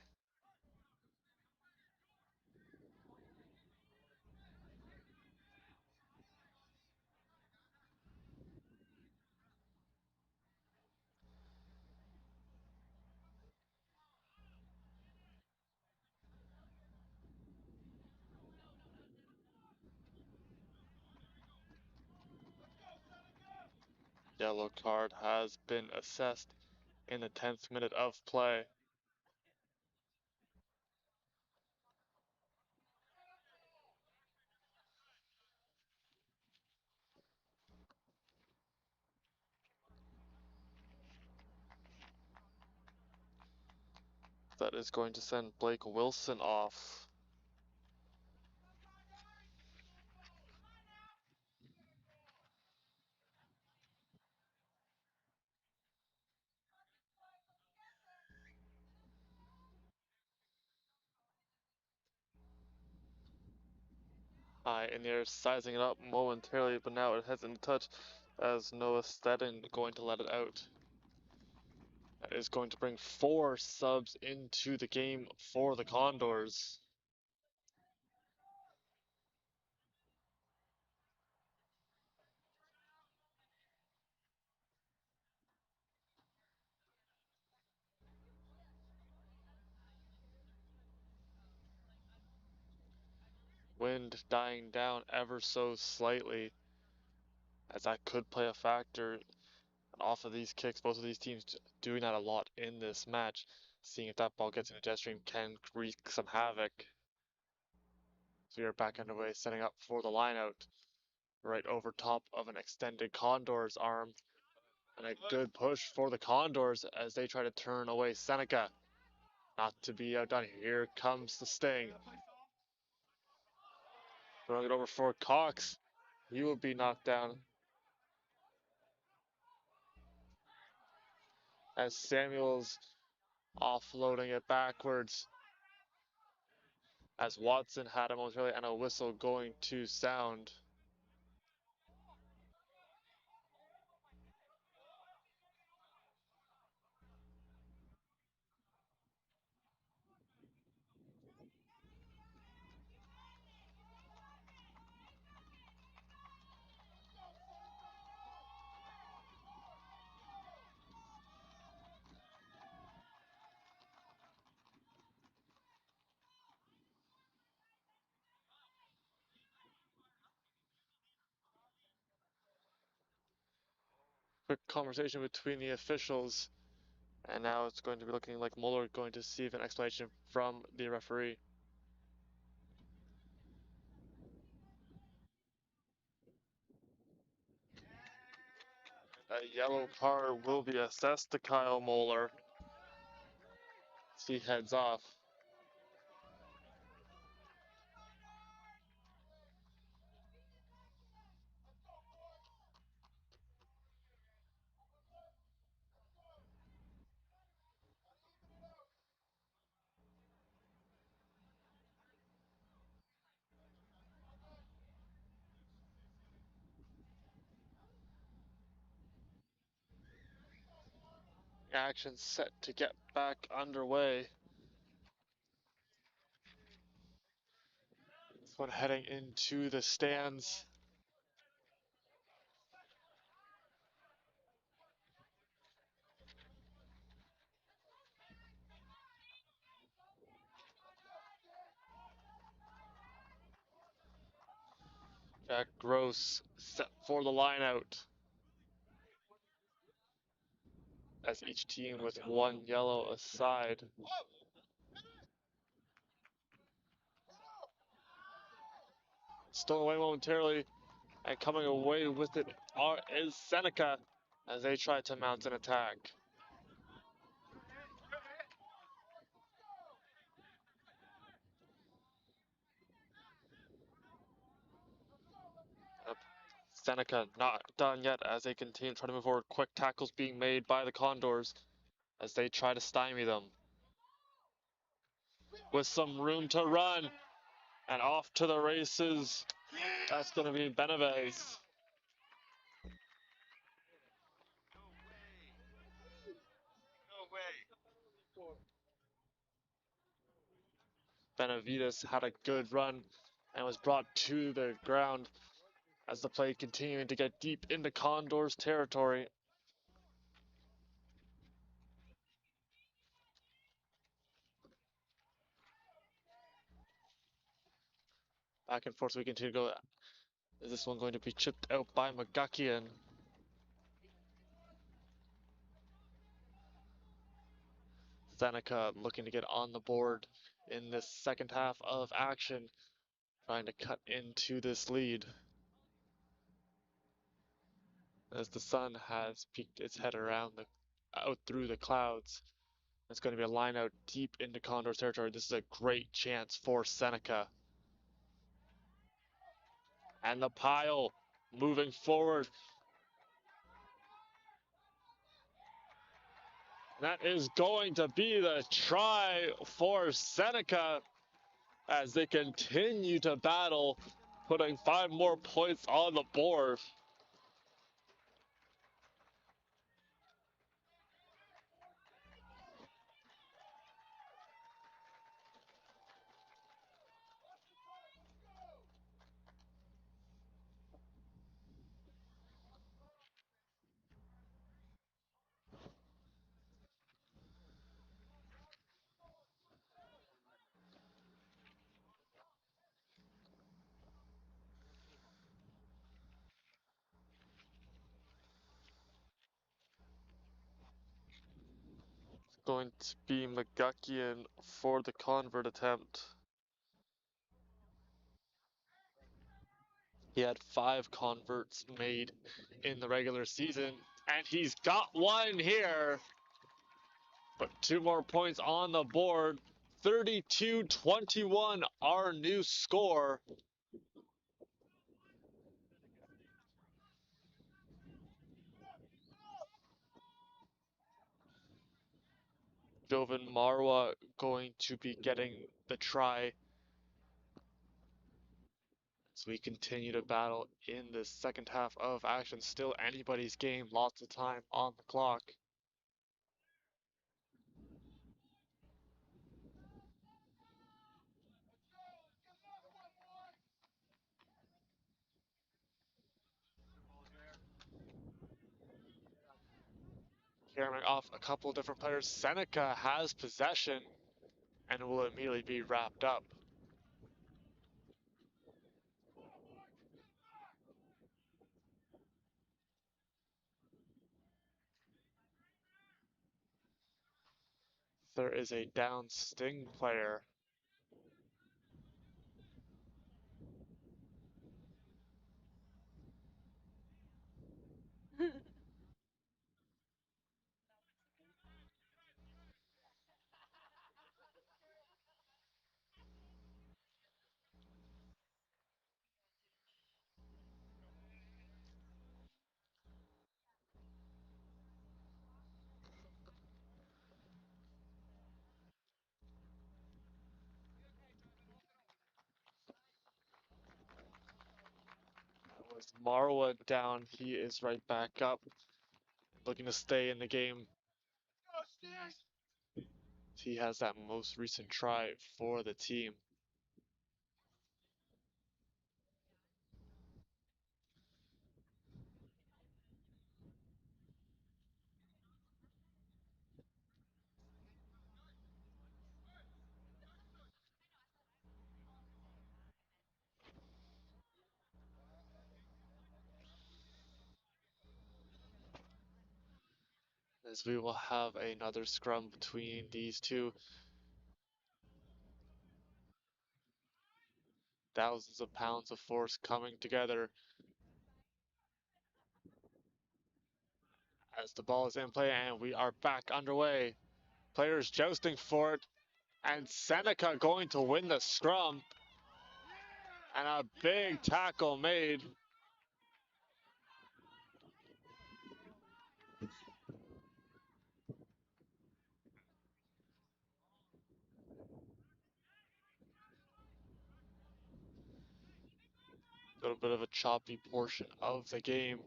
Yellow card has been assessed in the 10th minute of play. That is going to send Blake Wilson off. High in the air, sizing it up momentarily, but now it has in touch as Noah Stedden going to let it out. That is going to bring 4 subs into the game for the Condors. Wind dying down ever so slightly, as that could play a factor off of these kicks. Both of these teams doing that a lot in this match. Seeing if that ball gets in a jet stream can wreak some havoc. So we are back underway, setting up for the line out. Right over top of an extended Condors arm. And a good push for the Condors as they try to turn away Seneca. Not to be outdone. Here comes the Sting. Throwing it over for Cox. He will be knocked down. As Samuels offloading it backwards. As Watson had him momentarily and a whistle going to sound. Quick conversation between the officials. And now it's going to be looking like Muller going to receive an explanation from the referee. A yellow card will be assessed to Kyle Muller. He heads off. Action set to get back underway. This one heading into the stands. Jack Gross set for the line out. As each team with 1 yellow aside. Stolen away momentarily, and coming away with it is Seneca as they try to mount an attack. Seneca not done yet as they continue trying to move forward. Quick tackles being made by the Condors as they try to stymie them. With some room to run and off to the races. That's going to be Benavides. Benavides had a good run and was brought to the ground as the play continuing to get deep into Condors territory. Back and forth we continue to go. Is this one going to be chipped out by McGuckian? Seneca looking to get on the board in this second half of action, trying to cut into this lead. As the sun has peeked its head out through the clouds. It's going to be a line out deep into Condors territory. This is a great chance for Seneca. And the pile moving forward. That is going to be the try for Seneca as they continue to battle, putting 5 more points on the board. It's going to be McGuckian for the convert attempt. He had 5 converts made in the regular season, and he's got one here. But 2 more points on the board. 32-21, our new score. Jovan Marwa going to be getting the try as we continue to battle in the second half of action. Still anybody's game, lots of time on the clock. Carrying off a couple of different players. Seneca has possession and will immediately be wrapped up. There is a down Sting player. With Marwa down, he is right back up, looking to stay in the game. He has that most recent try for the team. As we will have another scrum between these two. Thousands of pounds of force coming together. As the ball is in play and we are back underway. Players jousting for it. And Seneca going to win the scrum. And a big tackle made. A little bit of a choppy portion of the game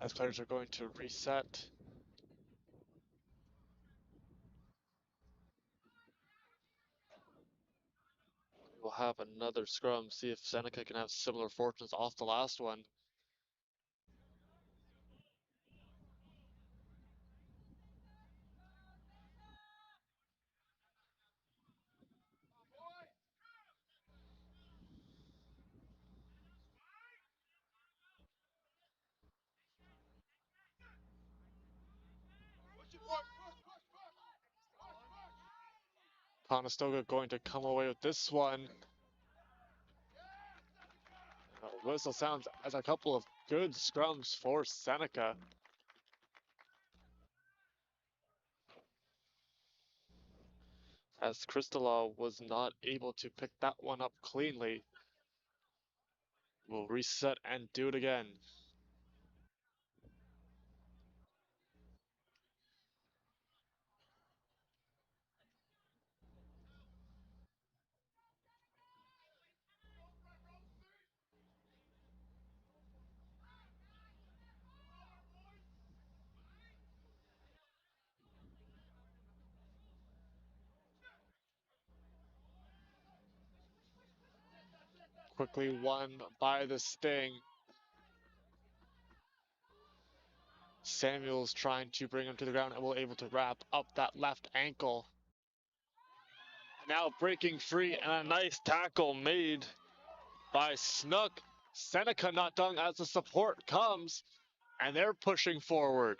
as players are going to reset. We'll have another scrum, see if Seneca can have similar fortunes off the last one. Conestoga going to come away with this one. Whistle sounds as a couple of good scrums for Seneca. As Cristalaw was not able to pick that one up cleanly. We'll reset and do it again. Quickly won by the Sting. Samuel's trying to bring him to the ground and will able to wrap up that left ankle. Now breaking free and a nice tackle made by Snook. Seneca not done as the support comes and they're pushing forward.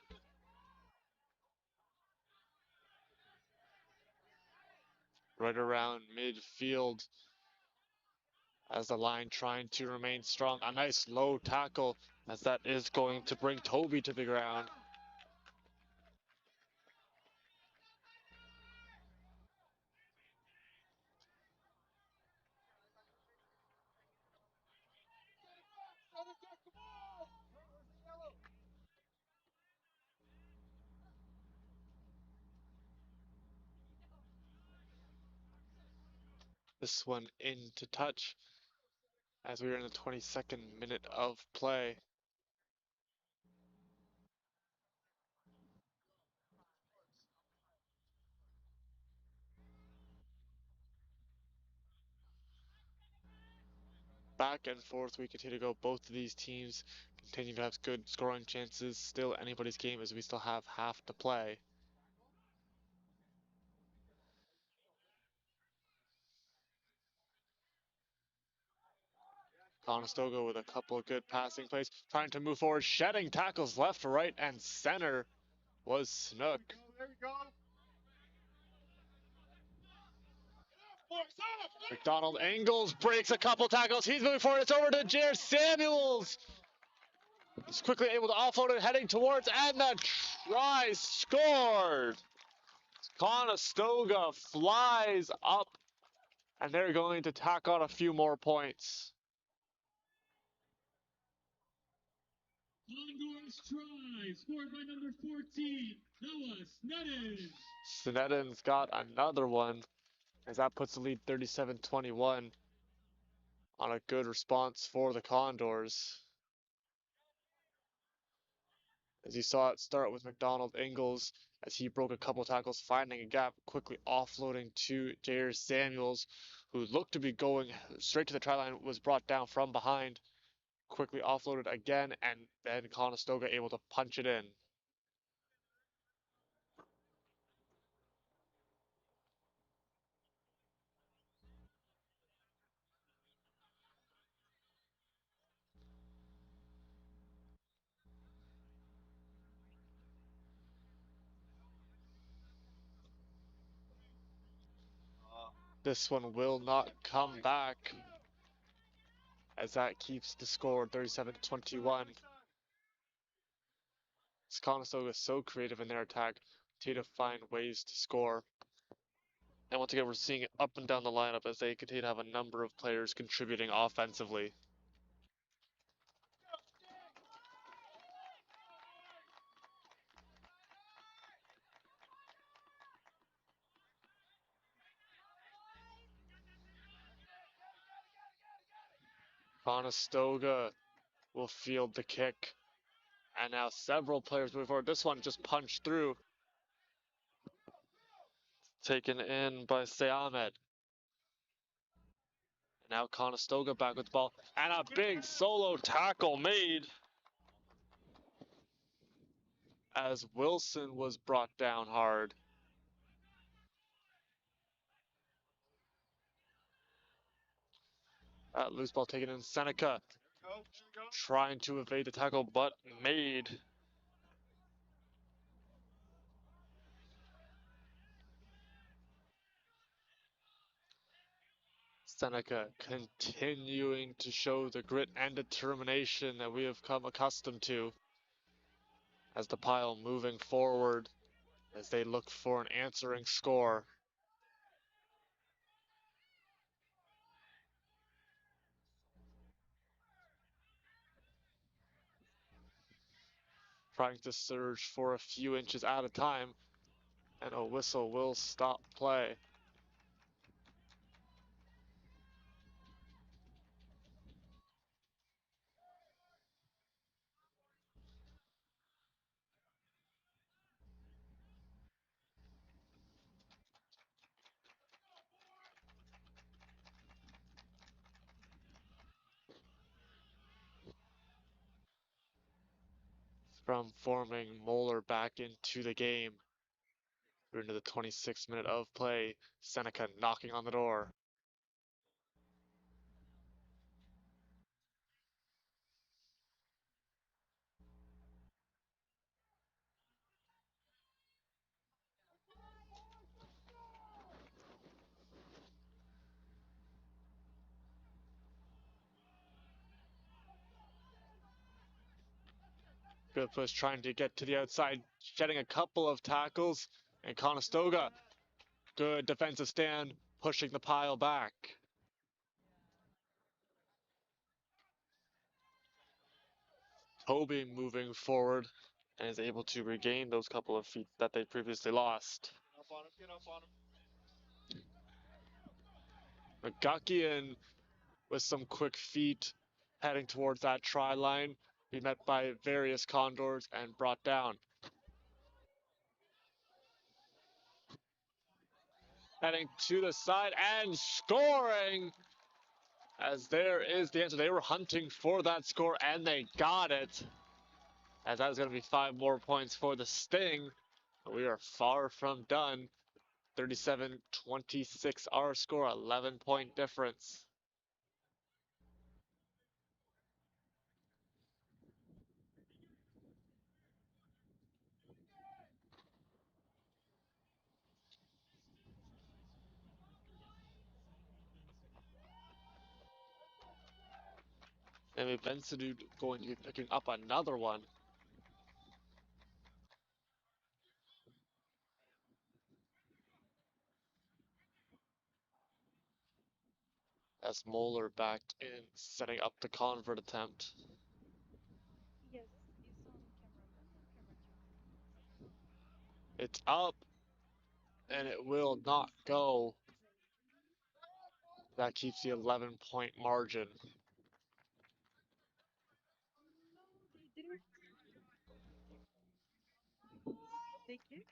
Right around midfield as the line trying to remain strong. A nice low tackle as that is going to bring Toby to the ground. This one into touch as we are in the 22nd minute of play. Back and forth we continue to go. Both of these teams continue to have good scoring chances. Still anybody's game as we still have half to play. Conestoga with a couple of good passing plays, trying to move forward, shedding tackles left, right, and center was Snook. There we go. McDonald angles, breaks a couple tackles. He's moving forward. It's over to Jared Samuels. He's quickly able to offload it, heading towards, and the try scored. Conestoga flies up, and they're going to tack on a few more points. Condors try, scored by number 14, Noah Sneddon. Sneddon's got another one, as that puts the lead 37-21 on a good response for the Condors. As you saw it start with McDonald Ingles as he broke a couple tackles, finding a gap, quickly offloading to Jair Samuels, who looked to be going straight to the try line, was brought down from behind, quickly offloaded again, and then Conestoga able to punch it in. This one will not come back, as that keeps the score 37-21. Conestoga is so creative in their attack, continue to find ways to score. And once again, we're seeing it up and down the lineup as they continue to have a number of players contributing offensively. Conestoga will field the kick. And now several players move forward. This one just punched through. Taken in by Seamed. Now Conestoga back with the ball. And a big solo tackle made as Wilson was brought down hard. Loose ball taken in. Seneca trying to evade the tackle, but made. Seneca continuing to show the grit and determination that we have come accustomed to as the pile moving forward as they look for an answering score. Trying to surge for a few inches at a time, and a whistle will stop play. Scrum forming, Moeller back into the game. We're into the 26th minute of play. Seneca knocking on the door. Good push trying to get to the outside, shedding a couple of tackles. And Conestoga, good defensive stand, pushing the pile back. Toby moving forward and is able to regain those couple of feet that they previously lost. McGuckian with some quick feet heading towards that try line, be met by various Condors and brought down. Heading to the side and scoring, as there is the answer. They were hunting for that score and they got it, as that is going to be 5 more points for the Sting. We are far from done. 37-26 our score, 11-point difference. And Bensadou going to be picking up another one. As Moeller back in, setting up the convert attempt. Yes, it's on camera 2. It's up, and it will not go. That keeps the 11-point margin. They didn't. They kicked.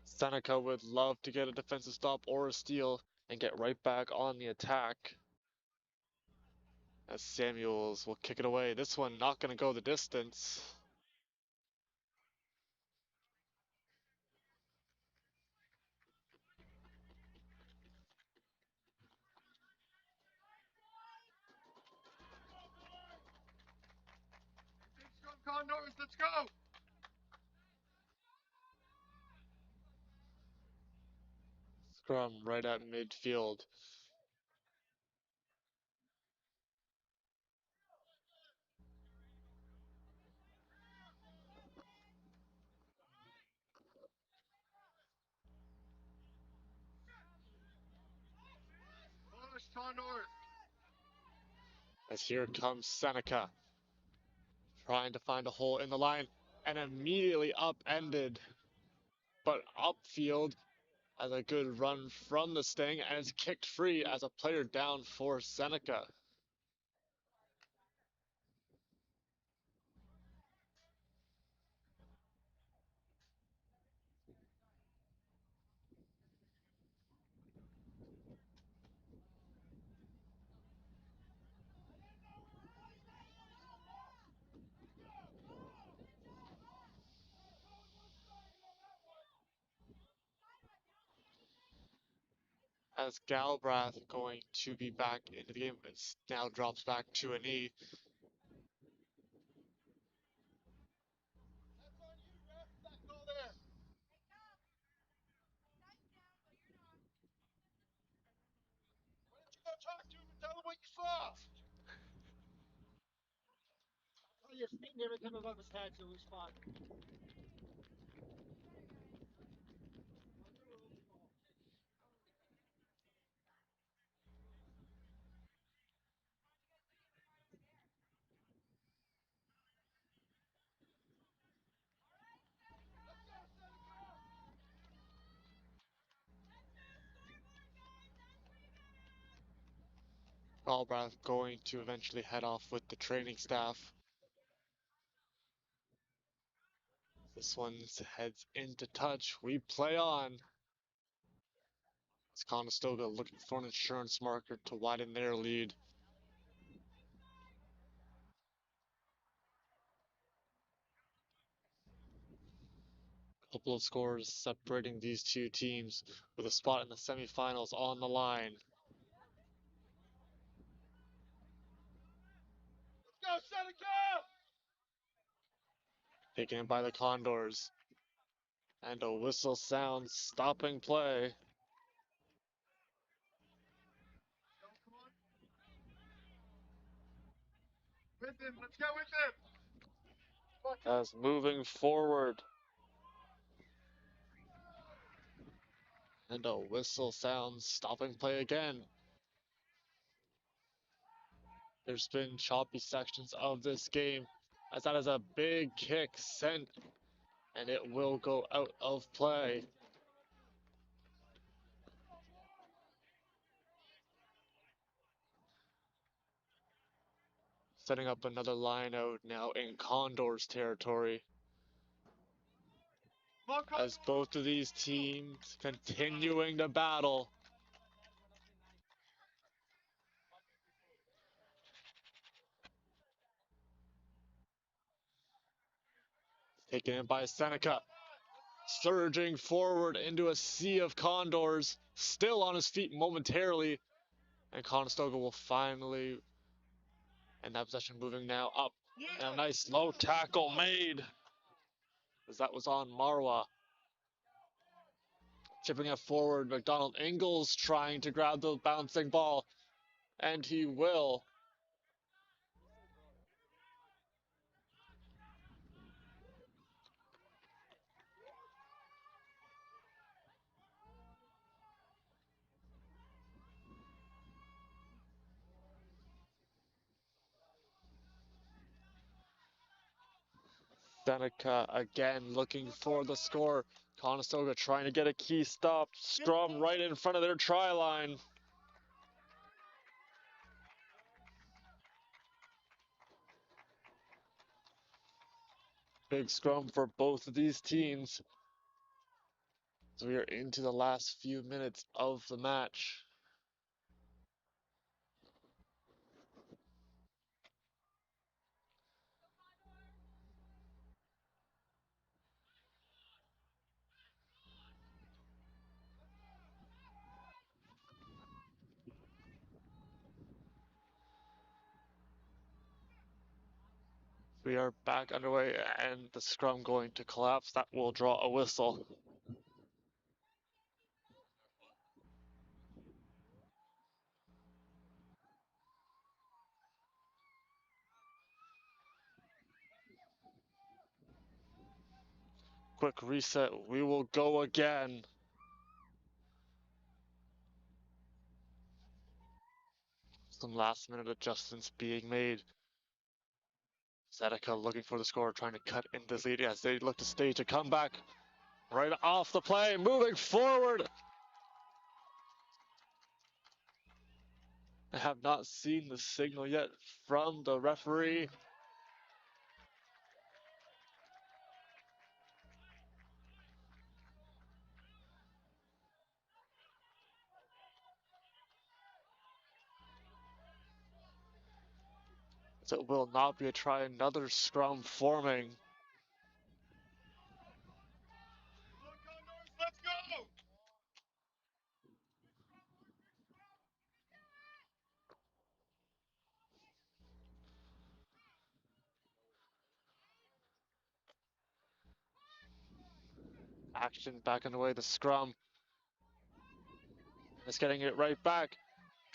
Seneca would love to get a defensive stop or a steal and get right back on the attack. As Samuels will kick it away. This one not going to go the distance. Condors, let's go! Scrum right at midfield. Push, Condors! As here comes Seneca, trying to find a hole in the line and immediately upended. But upfield as a good run from the Sting, and it's kicked free as a player down for Seneca. As Galbraith going to be back into the game, it now drops back to a knee. Galbraith going to eventually head off with the training staff. This one heads into touch. We play on. It's Conestoga looking for an insurance marker to widen their lead. Couple of scores separating these two teams with a spot in the semifinals on the line. Go, Seneca! Taken in by the Condors. And a whistle sounds stopping play. With him, let's go with him! As moving forward. And a whistle sounds stopping play again. There's been choppy sections of this game, as that is a big kick sent, and it will go out of play. Setting up another line out now in Condors territory, as both of these teams continuing to battle. Taken in by Seneca, surging forward into a sea of Condors, still on his feet momentarily, and Conestoga will finally, and that possession moving now up, and a nice low tackle made, as that was on Marwa. Chipping it forward, McDonald Ingles trying to grab the bouncing ball, and he will. Seneca again looking for the score. Conestoga trying to get a key stop. Scrum right in front of their try line. Big scrum for both of these teams. So we are into the last few minutes of the match. We are back underway, and the scrum going to collapse. That will draw a whistle. Quick reset. We will go again. Some last minute adjustments being made. Seneca looking for the score, trying to cut in this lead as they look to stage a comeback. Right off the play, moving forward. I have not seen the signal yet from the referee. So it will not be a try, another scrum forming. Let's go! Action back underway, the scrum is getting it right back.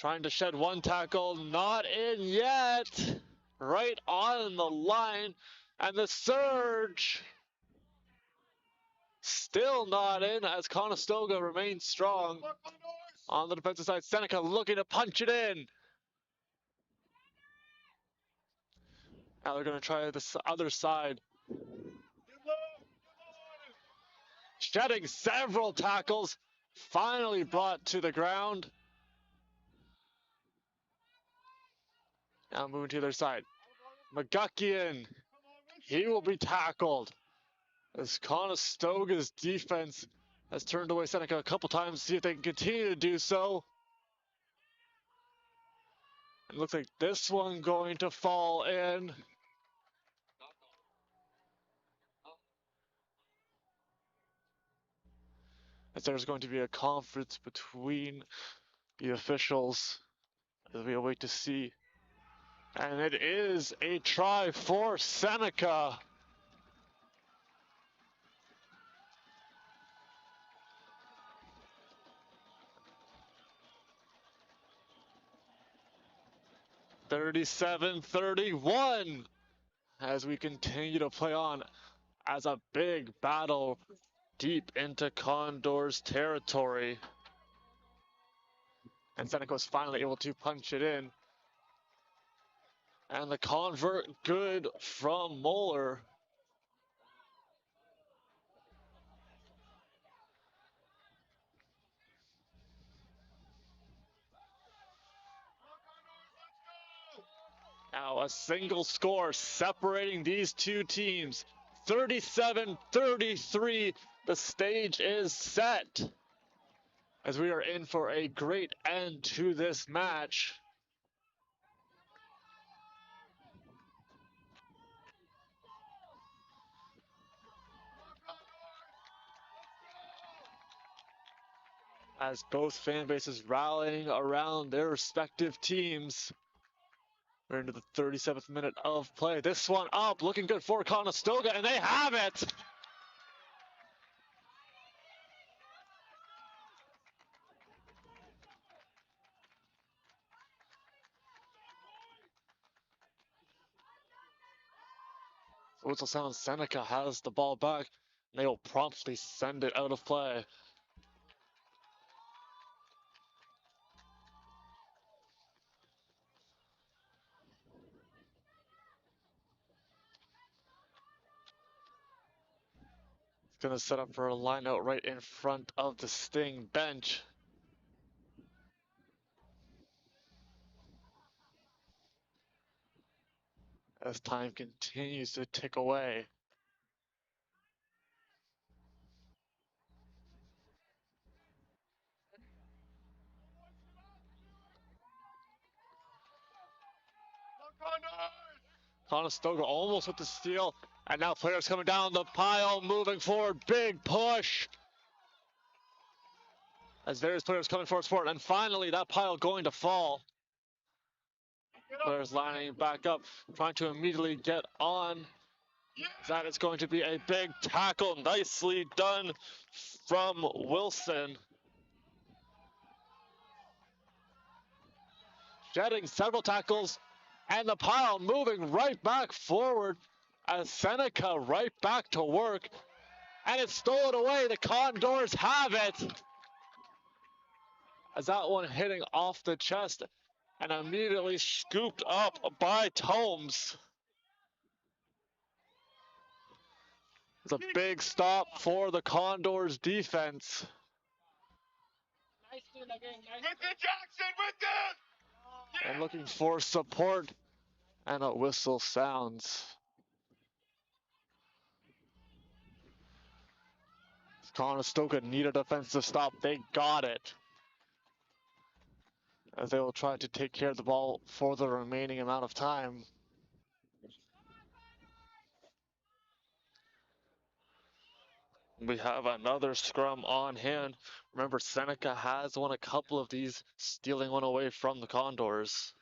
Trying to shed one tackle, not in yet. Right on the line, and the surge still not in as Conestoga remains strong. On the defensive side, Seneca looking to punch it in. Now they're going to try the other side. Shedding several tackles, finally brought to the ground. Now moving to their side. McGuckian, he will be tackled. As Conestoga's defense has turned away Seneca a couple times to see if they can continue to do so. It looks like this one going to fall in. As there's going to be a conference between the officials as we await to see. And it is a try for Seneca. (37-31) as we continue to play on as a big battle deep into Condors territory. And Seneca was finally able to punch it in. And the convert good from Moeller. Now a single score separating these two teams. 37-33. The stage is set as we are in for a great end to this match. As both fan bases rallying around their respective teams. We're into the 37th minute of play. This one up, looking good for Conestoga, and they have it! Whistle sounds, Seneca has the ball back. They will promptly send it out of play. It's going to set up for a line out right in front of the Sting bench. As time continues to tick away. Conestoga almost with the steal, and now players coming down the pile, moving forward, big push. As various players coming forward, and finally that pile going to fall. Players lining back up, trying to immediately get on. That is going to be a big tackle, nicely done from Wilson. Shedding several tackles, and the pile moving right back forward as Seneca right back to work. And it's stolen away, the Condors have it. As that one hitting off the chest and immediately scooped up by Tomes. It's a big stop for the Condors defense. And looking for support, and a whistle sounds. Conestoga need a defensive stop. They got it. As they will try to take care of the ball for the remaining amount of time. We have another scrum on hand. Remember, Seneca has won a couple of these, stealing one away from the Condors.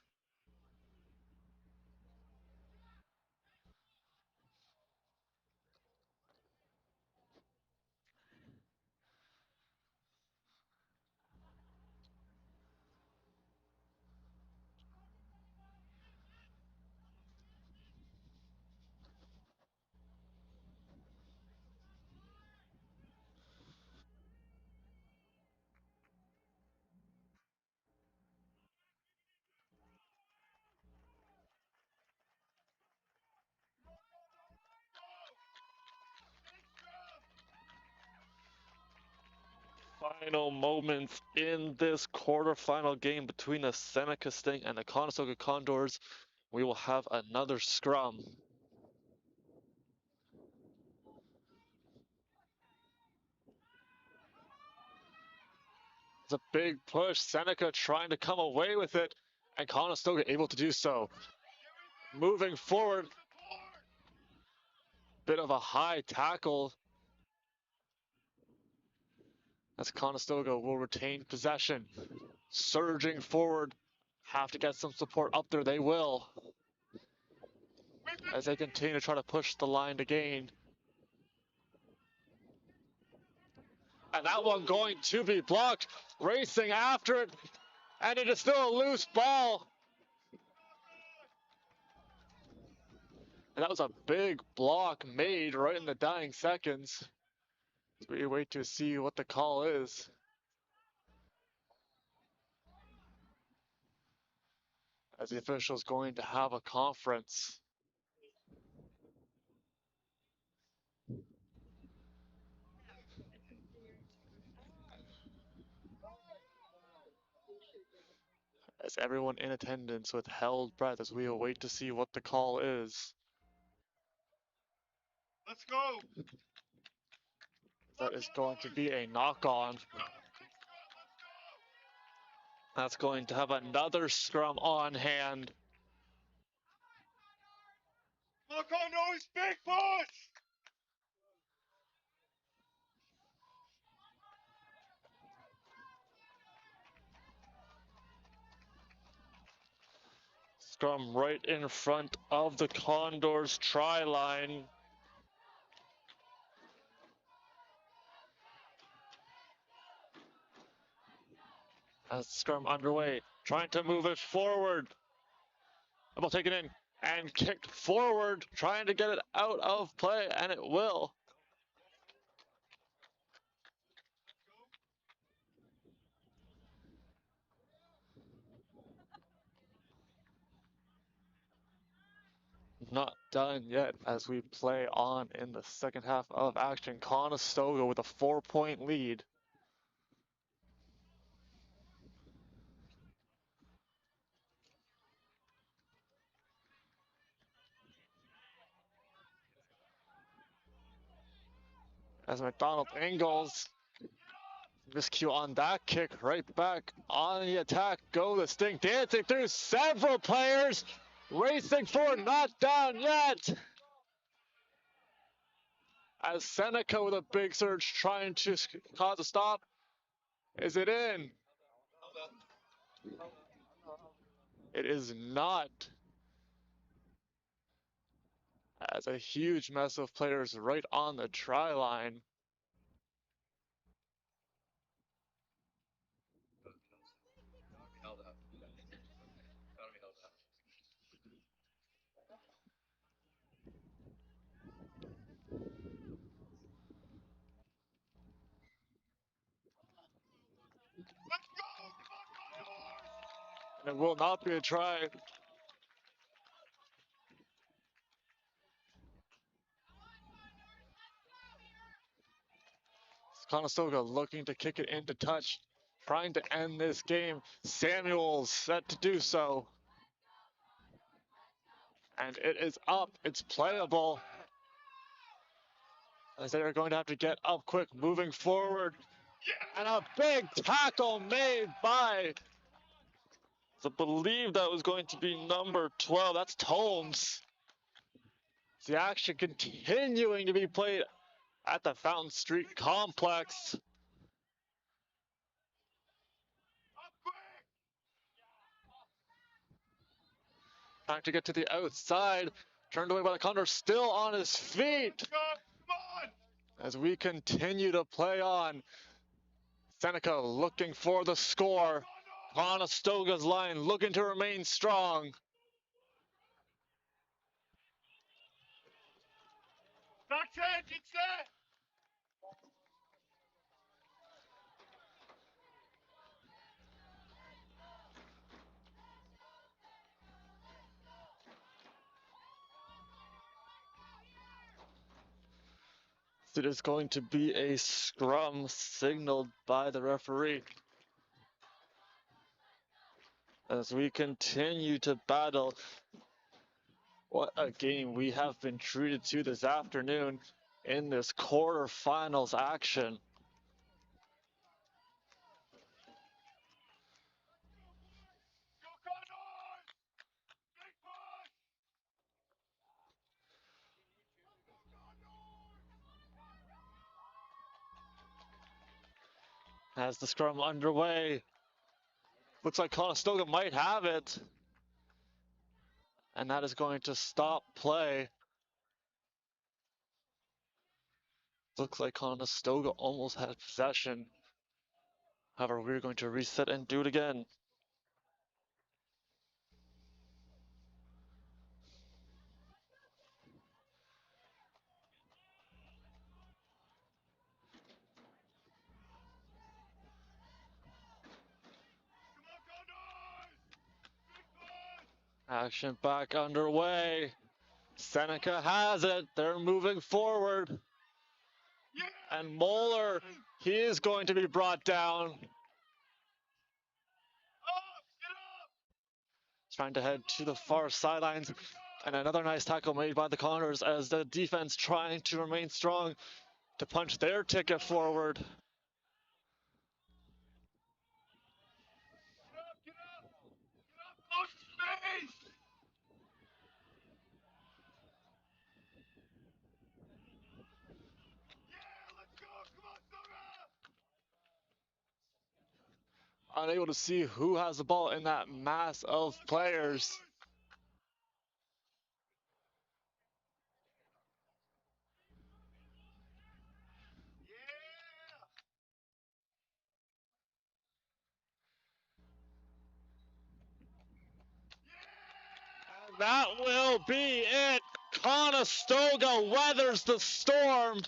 Final moments in this quarterfinal game between the Seneca Sting and the Conestoga Condors. We will have another scrum. It's a big push. Seneca trying to come away with it, and Conestoga able to do so. Moving forward. Bit of a high tackle. As Conestoga will retain possession. Surging forward. Have to get some support up there. They will. As they continue to try to push the line to gain. And that one going to be blocked. Racing after it. And it is still a loose ball. And that was a big block made right in the dying seconds. As we wait to see what the call is. As the official's going to have a conference. As everyone in attendance with held breath as we await to see what the call is. Let's go! That is going to be a knock-on. That's going to have another scrum on hand. Look on those big push! Scrum right in front of the Condors try line. As scrum underway, trying to move it forward. Ball taken in and kicked forward, trying to get it out of play, and it will. Not done yet as we play on in the second half of action. Conestoga with a 4-point lead. As McDonald angles. Miscue on that kick, right back on the attack. Go the Sting, dancing through several players. Racing forward, not down yet. As Seneca with a big surge trying to cause a stop. Is it in? It is not. As a huge mess of players right on the try line. And it will not be a try. Conestoga looking to kick it into touch, trying to end this game. Samuels set to do so. And it is up. It's playable. As they are going to have to get up quick, moving forward. And a big tackle made by, I believe that was going to be number 12. That's Tomes. The action continuing to be played at the Fountain Street Complex. Trying to get to the outside. Turned away by the Condor, still on his feet. As we continue to play on. Seneca looking for the score. Conestoga's line looking to remain strong. Back to engine set! as it is going to be a scrum signaled by the referee. As we continue to battle, what a game we have been treated to this afternoon in this quarterfinals action. As the scrum underway, looks like Conestoga might have it. And that is going to stop play. Looks like Conestoga almost had possession. However, we're going to reset and do it again. Action back underway. Seneca has it. They're moving forward. And Moeller, he is going to be brought down. Trying to head to the far sidelines. And another nice tackle made by the Condors as the defense trying to remain strong to punch their ticket forward. Unable to see who has the ball in that mass of players. That will be it. Conestoga weathers the storm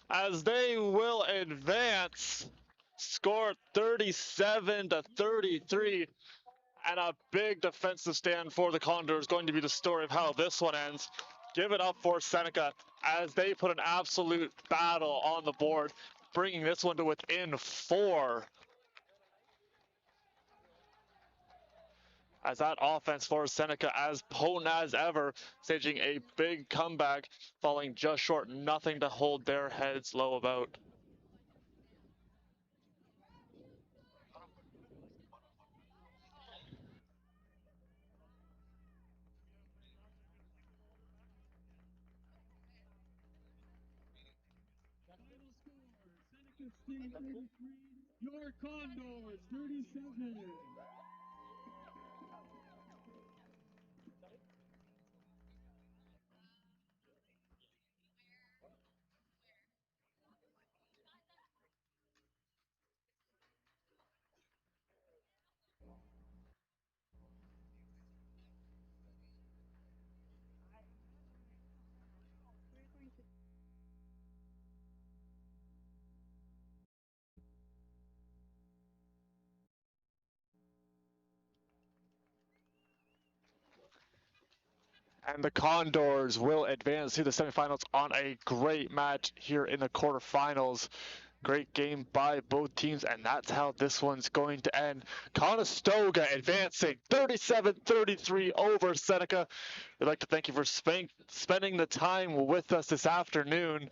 as they will advance. Score 37-33. And a big defensive stand for the Condors going to be the story of how this one ends. Give it up for Seneca as they put an absolute battle on the board, bringing this one to within 4. As that offense for Seneca as potent as ever, staging a big comeback, falling just short, nothing to hold their heads low about. Seneca State 33, your Condors 37. And the Condors will advance to the semifinals on a great match here in the quarterfinals. Great game by both teams, and that's how this one's going to end. Conestoga advancing 37-33 over Seneca. We'd like to thank you for spending the time with us this afternoon.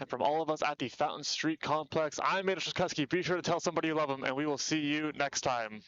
And from all of us at the Fountain Street Complex, I'm Maynard Shkuski. Be sure to tell somebody you love them, and we will see you next time.